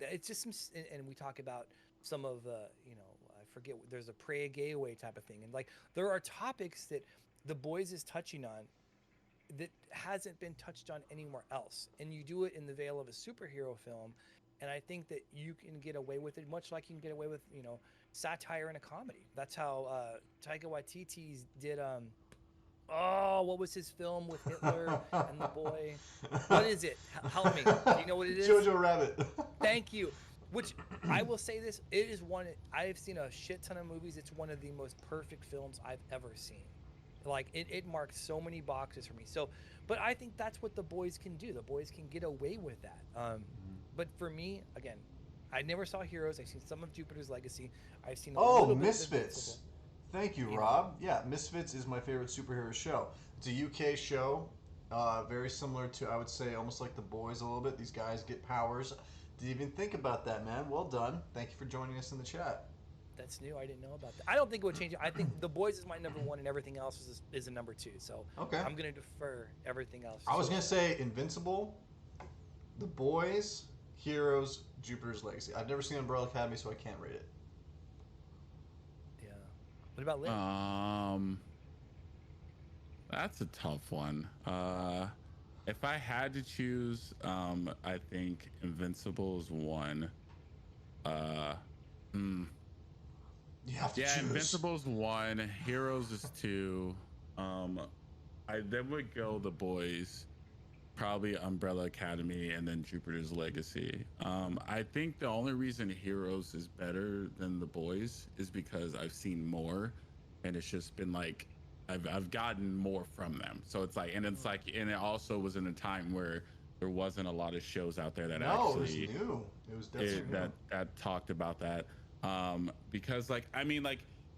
it's just some, and we talk about some of the I forget, there's a pray a gay away type of thing, and like there are topics that The Boys is touching on that hasn't been touched on anywhere else, and you do it in the veil of a superhero film, and I think that you can get away with it, much like you can get away with satire in a comedy. That's how Taika Waititi did what was his film with Hitler and the boy? What is it? Help me. Do you know what it is? Jojo Rabbit. Thank you. Which I will say this, it is one, I've seen a shit ton of movies. It's one of the most perfect films I've ever seen. Like it marks so many boxes for me. So, but I think that's what The Boys can do. The Boys can get away with that. But for me, again, I never saw Heroes. I've seen some of Jupiter's Legacy. I've seen a little bit Misfits. of Invincible. Thank you, Rob. Yeah, Misfits is my favorite superhero show. It's a UK show, very similar to, I would say, almost like The Boys a little bit. These guys get powers. Didn't even think about that, man. Well done. Thank you for joining us in the chat. That's new. I didn't know about that. I don't think it would change it. I think The Boys is my number one, and everything else is a number two. So okay. I'm going to defer everything else. I was going to say Invincible, The Boys, Heroes, Jupiter's Legacy. I've never seen Umbrella Academy, so I can't rate it. Yeah. What about Lynn? That's a tough one. If I had to choose, I think Invincible is one. You have to choose. Invincible's one. Heroes is two. I then would go The Boys, probably Umbrella Academy, and then Jupiter's Legacy. I think the only reason Heroes is better than The Boys is because I've seen more, and it's just been like I've gotten more from them. So it's like, and it also was in a time where there wasn't a lot of shows out there that it was new. It was definitely new. that talked about that. Because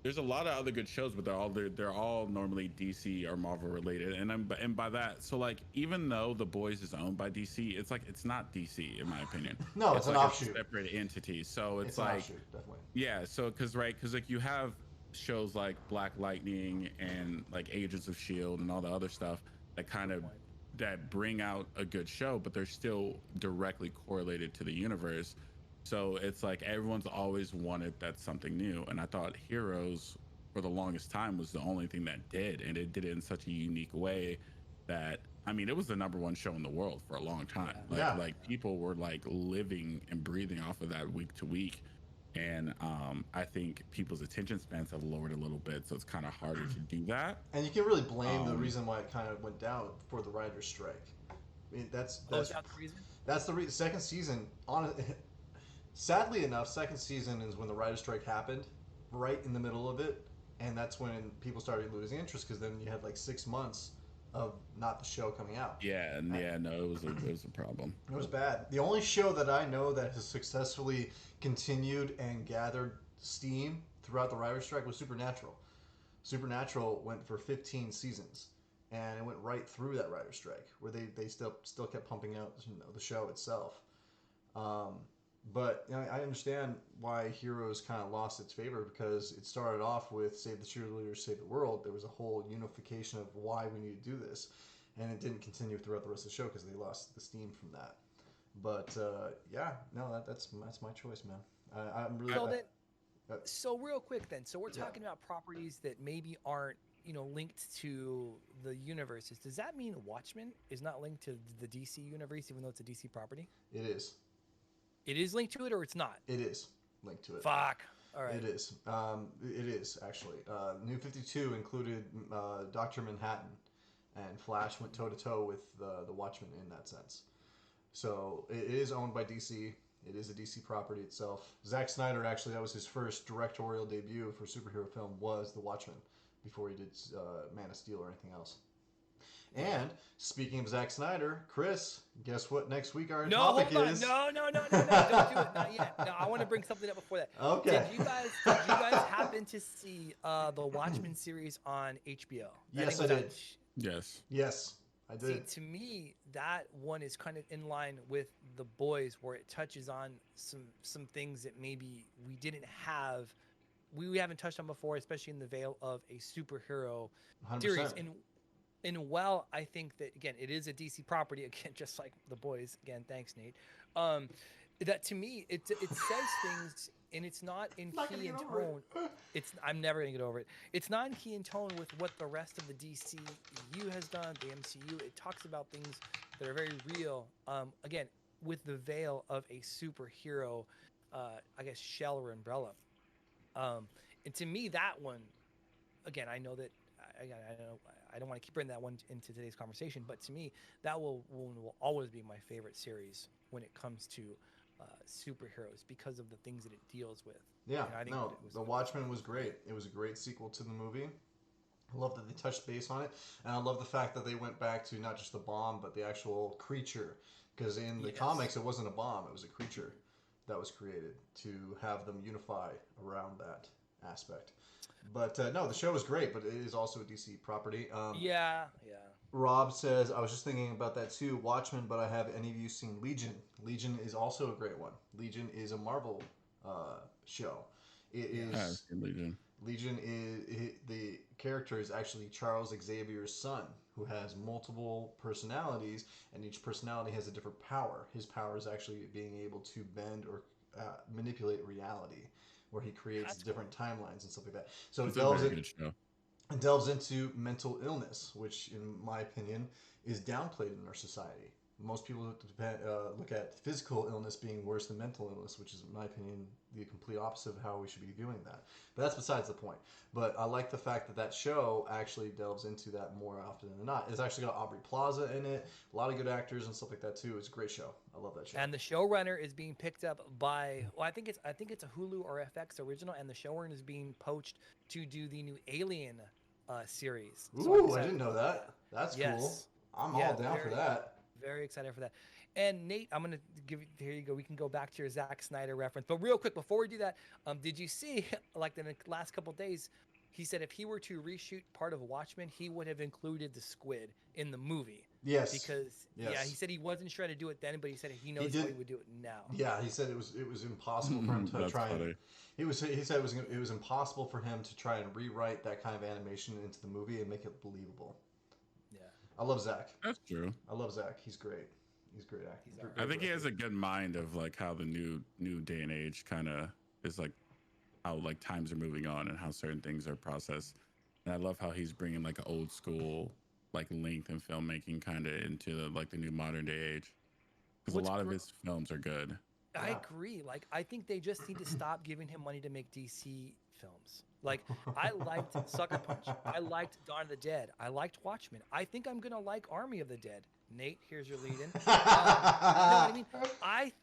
there's a lot of other good shows, but they're all normally DC or Marvel related, and by that, so like even though The Boys is owned by DC, it's like it's not DC in my opinion. No, it's an like offshoot, a separate entity. So it's an like offshoot, definitely. Yeah, so because like you have shows like Black Lightning and like Agents of Shield and all the other stuff that bring out a good show, but they're still directly correlated to the universe. So it's like everyone's always wanted that something new, and I thought Heroes for the longest time was the only thing that did, and it did it in such a unique way that it was the number one show in the world for a long time. Like people were like living and breathing off of that week to week, and I think people's attention spans have lowered a little bit, so it's kind of harder to do that. And you can really blame the reason why it kind of went down for the writer's strike. That's the reason. That's the second season Sadly enough, second season is when the writer's strike happened, right in the middle of it, and that's when people started losing interest, because then you had like 6 months of not the show coming out. Yeah, no, it was a problem. It was bad. The only show that I know that has successfully continued and gathered steam throughout the writer's strike was Supernatural. Supernatural went for 15 seasons, and it went right through that writer's strike, where they still kept pumping out the show itself. Um, but I understand why Heroes kind of lost its favor, because it started off with save the cheerleaders, save the world. There was a whole unification of why we need to do this, and it didn't continue throughout the rest of the show because they lost the steam from that. But yeah, no, that's my choice, man. I'm really. So real quick then, so we're Yeah. talking about properties that maybe aren't, linked to the universes. Does that mean Watchmen is not linked to the DC universe, even though it's a DC property? It is. It is linked to it, or it's not? It is linked to it. Fuck. All right. It is. It is actually. New 52 included Doctor Manhattan, and Flash went toe to toe with the Watchmen in that sense. So it is owned by DC. It is a DC property itself. Zack Snyder, actually, that was his first directorial debut for a superhero film, was The Watchmen, before he did Man of Steel or anything else. And speaking of Zack Snyder, Chris, guess what next week our topic is? No, don't do it. Not yet. No, I want to bring something up before that. Okay. Did you guys happen to see the Watchmen series on HBO? Yes, I did. Yes, I did. See, to me, that one is kind of in line with The Boys, where it touches on some things that maybe we haven't touched on before, especially in the veil of a superhero 100%. series. And while I think that, again, it is a DC property, again, just like The Boys, again, thanks, Nate. That to me, it says things, and it's not in key and tone. I'm never gonna get over it. It's not in key and tone with what the rest of the DCU has done, the MCU. It talks about things that are very real. Again, with the veil of a superhero, I guess, shell or umbrella. And to me, that one, again, I know that, I don't want to keep bringing that one into today's conversation, but to me, that will always be my favorite series when it comes to superheroes, because of the things that it deals with. Yeah, I think The Watchmen was great. It was a great sequel to the movie. I love that they touched base on it, and I love the fact that they went back to not just the bomb, but the actual creature, because in the comics, it wasn't a bomb, it was a creature that was created to have them unify around that aspect. But no, the show is great, but it is also a DC property. Yeah. Rob says, I was just thinking about that too, Watchmen, but have any of you seen Legion? Legion is also a great one. Legion is a Marvel show. It is Legion is the character is actually Charles Xavier's son, who has multiple personalities, and each personality has a different power. His power is actually being able to bend or manipulate reality, where he creates different timelines and stuff like that. So it delves into mental illness, which, in my opinion, is downplayed in our society. Most people look at physical illness being worse than mental illness, which is, in my opinion, the complete opposite of how we should be viewing that. But that's besides the point. But I like the fact that show actually delves into that more often than not. It's actually got Aubrey Plaza in it, a lot of good actors and stuff like that too. It's a great show. I love that show. And the showrunner is being picked up by, I think it's a Hulu or FX original, and the showrunner is being poached to do the new Alien series. Ooh, I didn't know that. That's cool. I'm all down for that. Very excited for that. And Nate, I'm gonna give you. Here you go. We can go back to your Zack Snyder reference. But real quick, before we do that, did you see, like, in the last couple of days, he said if he were to reshoot part of Watchmen, he would have included the squid in the movie. Yes. Because he said he wasn't sure how to do it then, but he said he knows how he would do it now. Yeah, he said it was impossible for him to try. He said it was impossible for him to try and rewrite that kind of animation into the movie and make it believable. Yeah. I love Zach. That's true. I love Zach. He's great. He's great actor. I think he has a good mind of like how the new day and age kind of is, like how like times are moving on and how certain things are processed. And I love how he's bringing like an old school like length in filmmaking kind of into the new modern day age. Because a lot of his films are good. I agree. Like, I think they just need to stop giving him money to make DC films. Like, I liked Sucker Punch. I liked Dawn of the Dead. I liked Watchmen. I think I'm gonna like Army of the Dead. Nate, here's your lead-in. You know what I mean? I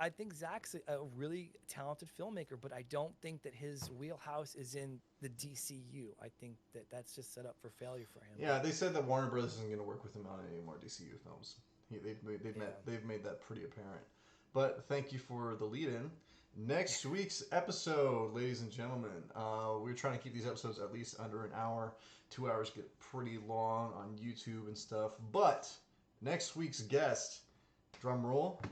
think Zach's a really talented filmmaker, but I don't think that his wheelhouse is in the DCU. I think that that's just set up for failure for him. Yeah, they said that Warner Brothers isn't going to work with him on any more DCU films. They've made that pretty apparent. But thank you for the lead-in. Next week's episode, ladies and gentlemen, we're trying to keep these episodes at least under an hour. 2 hours get pretty long on YouTube and stuff. But next week's guest, drum roll,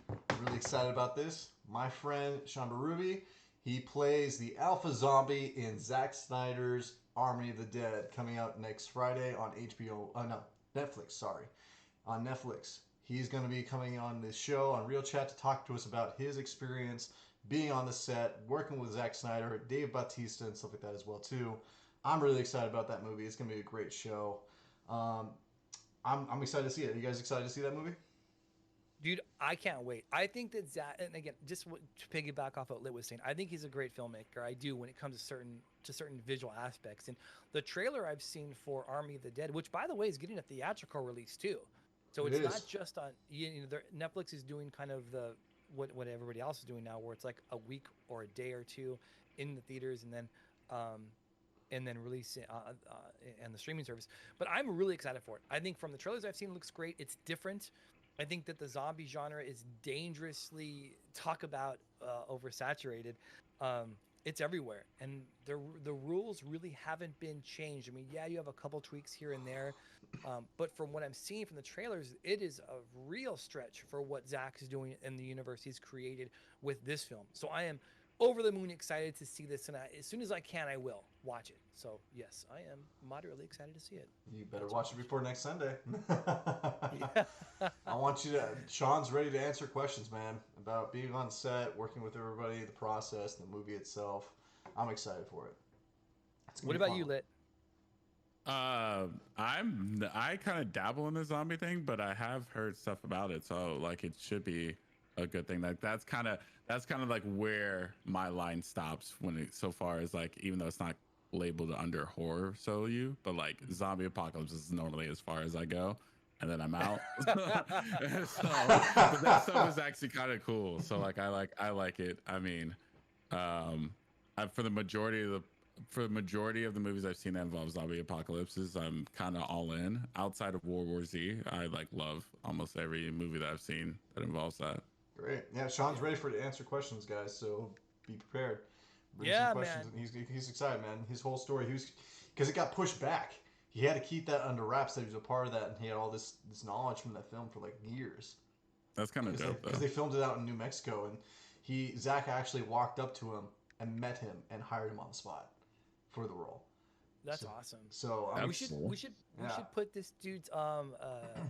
really excited about this. My friend Sean Berube, he plays the Alpha Zombie in Zack Snyder's Army of the Dead, coming out next Friday on HBO. No, Netflix. Sorry, on Netflix. He's going to be coming on this show on ReelChat to talk to us about his experience being on the set, working with Zack Snyder, Dave Bautista, and stuff like that as well too. I'm really excited about that movie. It's going to be a great show. I'm excited to see it. Are you guys excited to see that movie? Dude, I can't wait. I think that Zack, and again, just to piggyback off what Lit was saying, I think he's a great filmmaker. I do when it comes to certain visual aspects. And the trailer I've seen for Army of the Dead, which by the way is getting a theatrical release too, so it's not just on. Netflix is doing kind of what everybody else is doing now, where it's like a week or a day or two in the theaters, and then release it and the streaming service. But I'm really excited for it. I think from the trailers I've seen, it looks great. It's different. I think that the zombie genre is dangerously oversaturated. It's everywhere, and the rules really haven't been changed. I mean, yeah, you have a couple tweaks here and there, but from what I'm seeing from the trailers, it is a real stretch for what Zack is doing in the universe he's created with this film. So I am over the moon excited to see this, and as soon as I can, I will watch it. So yes, I am moderately excited to see it. You better watch it before next Sunday. I want you to. Sean's ready to answer questions, man, about being on set, working with everybody, the process, the movie itself. I'm excited for it. What about you, Lit? I kind of dabble in the zombie thing, but I have heard stuff about it, so like it should be a good thing. Like that's kind of like where my line stops when it so far as like, even though it's not labeled under horror but like zombie apocalypse is normally as far as I go, and then I'm out. So that stuff is actually kind of cool. So like I like it. I mean, for the majority of the movies I've seen that involve zombie apocalypses, I'm kind of all in. Outside of World War Z, I like love almost every movie that I've seen that involves that. Great. Yeah, Sean's ready to answer questions, guys. So be prepared. Bring some questions. Man. He's excited, man. His whole story, because it got pushed back. He had to keep that under wraps that he was a part of that, and he had all this knowledge from that film for like years. That's kind of dope, because they filmed it out in New Mexico, and Zack actually walked up to him and met him and hired him on the spot for the role. That's awesome. So we should put this dude's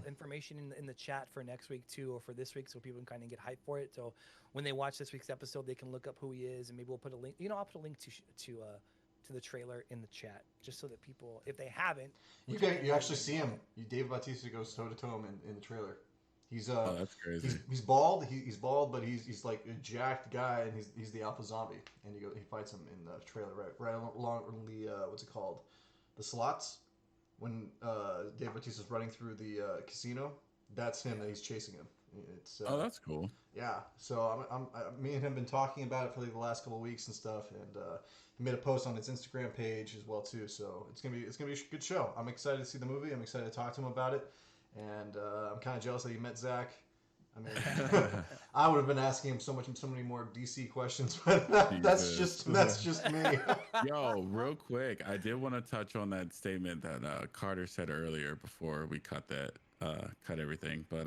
information in the chat for next week too, or for this week, so people can kind of get hyped for it. So when they watch this week's episode, they can look up who he is, and maybe we'll put a link. I'll put a link to the trailer in the chat, just so that people, if they haven't, you actually see him. Dave Bautista goes toe to toe him in the trailer. He's that's crazy. He's bald. He's bald, but he's like a jacked guy, and he's the Alpha Zombie, and he fights him in the trailer right along the what's it called, the slots, when Dave Bautista's running through the casino. That's him that he's chasing him. It's that's cool. Yeah, so me and him have been talking about it for like the last couple of weeks and stuff, and he made a post on his Instagram page as well too. So it's gonna be a good show. I'm excited to see the movie. I'm excited to talk to him about it. And I'm kind of jealous that he met Zack. I mean, I would have been asking him so many more DC questions, but that's just me. Yo, real quick, I did want to touch on that statement that Carter said earlier before we cut everything. But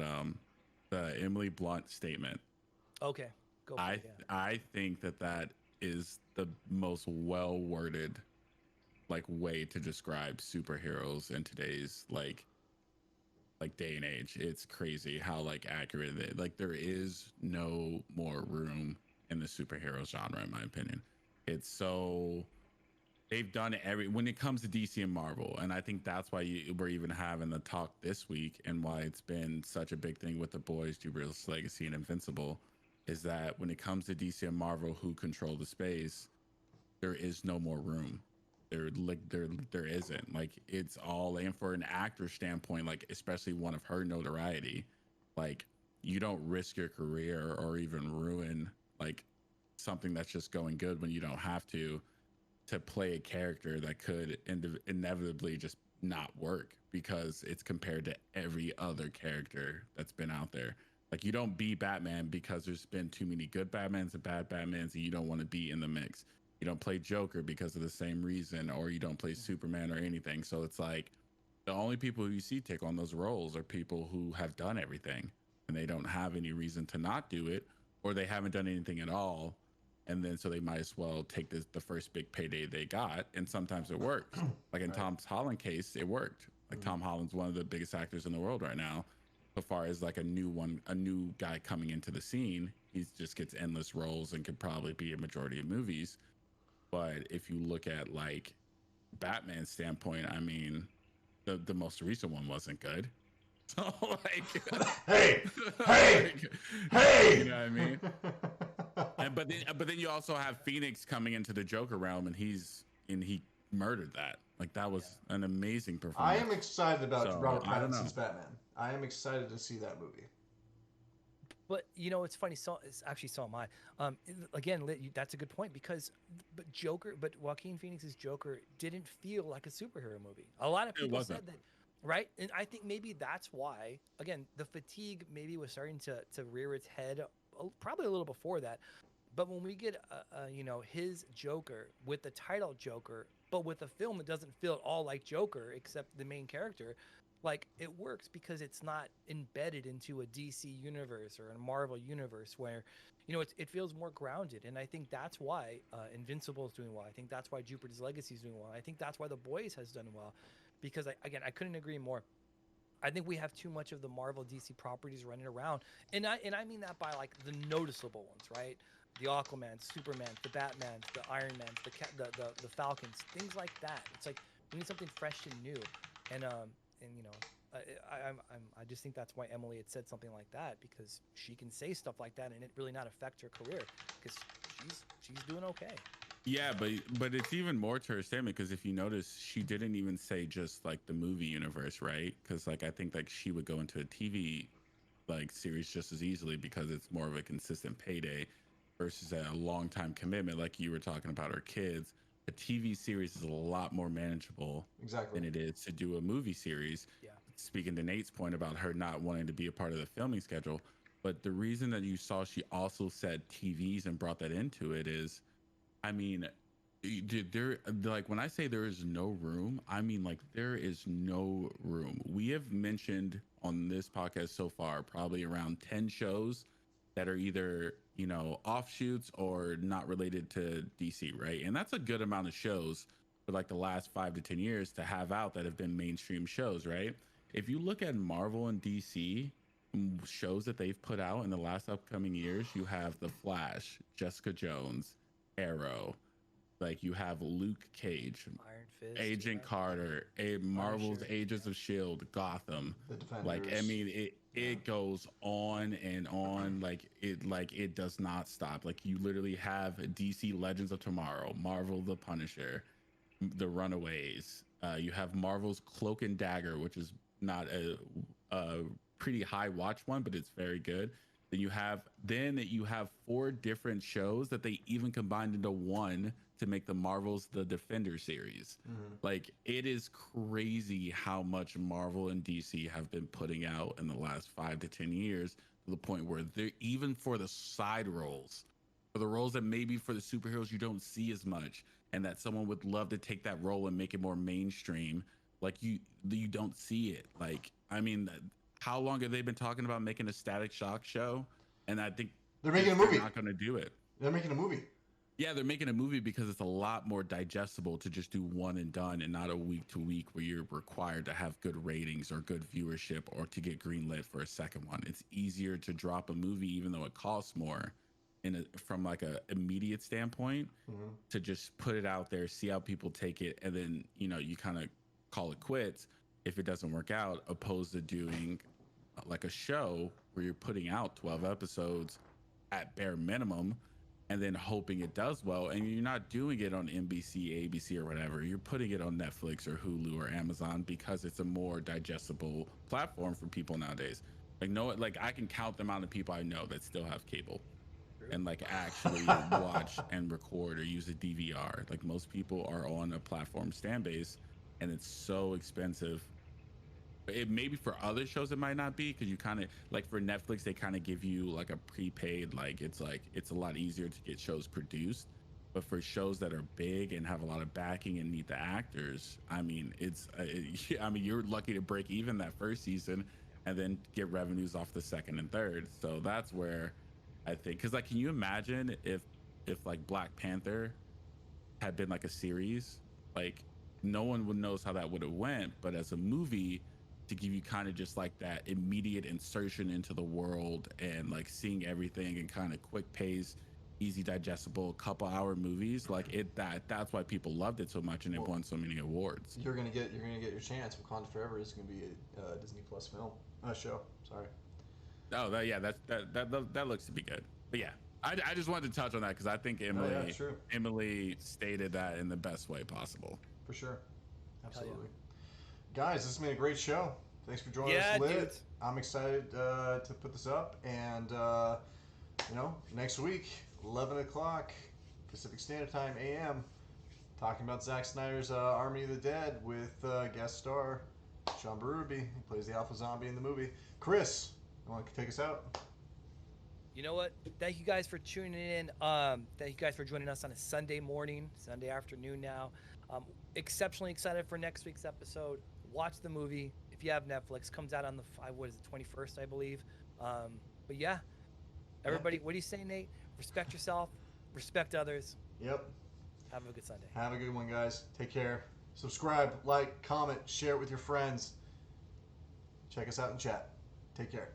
the Emily Blunt statement. Okay, go. I think that is the most well worded like way to describe superheroes in today's like day and age. It's crazy how like accurate it. Like there is no more room in the superhero genre, in my opinion. It's so they've done when it comes to DC and Marvel, and I think that's why we're even having the talk this week, and why it's been such a big thing with The Boys, Jubilee's Legacy, and Invincible, is that when it comes to DC and Marvel, who control the space, there is no more room. There isn't. Like it's all, and for an actor standpoint, like especially one of her notoriety, like you don't risk your career or even ruin like something that's just going good when you don't have to play a character that could inevitably just not work because it's compared to every other character that's been out there. Like you don't be Batman because there's been too many good Batmans and bad Batmans, and you don't want to be in the mix. You don't play Joker because of the same reason, or you don't play Superman or anything. So it's like the only people who you see take on those roles are people who have done everything, and they don't have any reason to not do it, or they haven't done anything at all. And then so they might as well take the first big payday they got, and sometimes it works. Like in Tom Holland case, it worked. Like Tom Holland's one of the biggest actors in the world right now. So far as like a new guy coming into the scene, he just gets endless roles and could probably be a majority of movies. But if you look at like Batman's standpoint, I mean, the most recent one wasn't good. So like, hey, you know what I mean? And but then you also have Phoenix coming into the Joker realm, and he murdered that. Like that was an amazing performance. I am excited about Robert I don't know. Pattinson's Batman. I am excited to see that movie. But you know, it's funny. So it's actually so am I. Again, that's a good point because, but Joaquin Phoenix's Joker didn't feel like a superhero movie. A lot of people said that, right? And I think maybe that's why. Again, the fatigue maybe was starting to rear its head, probably a little before that. But when we get, you know, his Joker with the title Joker, but with a film that doesn't feel at all like Joker except the main character. Like it works because it's not embedded into a DC universe or a Marvel universe where, you know, it feels more grounded. And I think that's why Invincible is doing well. I think that's why Jupiter's Legacy is doing well. I think that's why The Boys has done well, because I couldn't agree more. I think we have too much of the Marvel DC properties running around, and I mean that by like the noticeable ones, right? The Aquaman, Superman, the Batman, the Iron Man, the Falcons, things like that. It's like we need something fresh and new, and you know, I just think that's why Emily had said something like that, because she can say stuff like that and it really not affect her career because she's doing okay. Yeah, but it's even more to her statement, because if you notice, she didn't even say just like the movie universe, right? Because like I think like she would go into a TV like series just as easily because it's more of a consistent payday versus a long time commitment, like you were talking about her kids. A TV series is a lot more manageable than it is to do a movie series. Yeah. Speaking to Nate's point about her not wanting to be a part of the filming schedule, but the reason that you saw she also said TVs and brought that into it is, I mean, there, like when I say there is no room, I mean like there is no room. We have mentioned on this podcast so far probably around 10 shows that are either, you know, offshoots or not related to DC, right? And that's a good amount of shows for like the last 5 to 10 years to have out that have been mainstream shows, right? If you look at Marvel and DC shows that they've put out in the last upcoming years, you have The Flash, Jessica Jones, Arrow, like you have Luke Cage, Iron Fist, Agent Carter, Marvel's Agents of S.H.I.E.L.D., Gotham. Like, I mean, it goes on and on. Like it does not stop. Like you literally have DC Legends of Tomorrow, Marvel The Punisher, The Runaways. You have Marvel's Cloak and Dagger, which is not a pretty high watch one, but it's very good. Then you have 4 different shows that they even combined into one to make the Marvel's The Defender series. Like it is crazy how much Marvel and DC have been putting out in the last 5 to 10 years, to the point where they're even for the side roles, for the roles that maybe for the superheroes you don't see as much, and that someone would love to take that role and make it more mainstream. Like you don't see it. Like, I mean, how long have they been talking about making a Static Shock show? And I think they're making a movie. They're not going to do it. They're making a movie. Yeah, they're making a movie because it's a lot more digestible to just do one and done, and not a week to week where you're required to have good ratings or good viewership or to get greenlit for a second one. It's easier to drop a movie, even though it costs more, from like a immediate standpoint, to just put it out there, see how people take it, and then you kind of call it quits if it doesn't work out, opposed to doing like a show where you're putting out 12 episodes at bare minimum and then hoping it does well. And you're not doing it on NBC, ABC, or whatever. You're putting it on Netflix or Hulu or Amazon because it's a more digestible platform for people nowadays. Like I can count the amount of people I know that still have cable and like actually watch and record or use a DVR. Like most people are on a platform stand base, and it's so expensive It maybe for other shows it might not be, because you kind of like for Netflix they kind of give you like a prepaid, like it's a lot easier to get shows produced. But for shows that are big and have a lot of backing and need the actors, I mean, I mean, you're lucky to break even that first season and then get revenues off the second and third. So that's where I think, because like, can you imagine if like Black Panther had been like a series, like no one would knows how that would have went, but as a movie, to give you kind of just like that immediate insertion into the world and like seeing everything in kind of quick pace, easy digestible couple hour movies, like that's why people loved it so much, and it won so many awards. You're gonna get your chance. Wakanda Forever is gonna be a Disney Plus film show. Sorry. Oh, that looks to be good. But yeah, I just wanted to touch on that because I think Emily stated that in the best way possible. For sure. Absolutely. Guys, this has been a great show. Thanks for joining us, Dude. Lit. I'm excited to put this up, and next week, 11 o'clock Pacific Standard Time AM, talking about Zack Snyder's Army of the Dead with guest star Sean Berube. He plays the Alpha Zombie in the movie. Chris, you want to take us out? You know what? Thank you guys for tuning in. Thank you guys for joining us on a Sunday morning, Sunday afternoon now. Exceptionally excited for next week's episode. Watch the movie. If you have Netflix, comes out on the 21st, I believe. But yeah, everybody, what do you say, Nate? Respect yourself, respect others. Yep. Have a good Sunday. Have a good one, guys. Take care. Subscribe, like, comment, share it with your friends. Check us out in chat. Take care.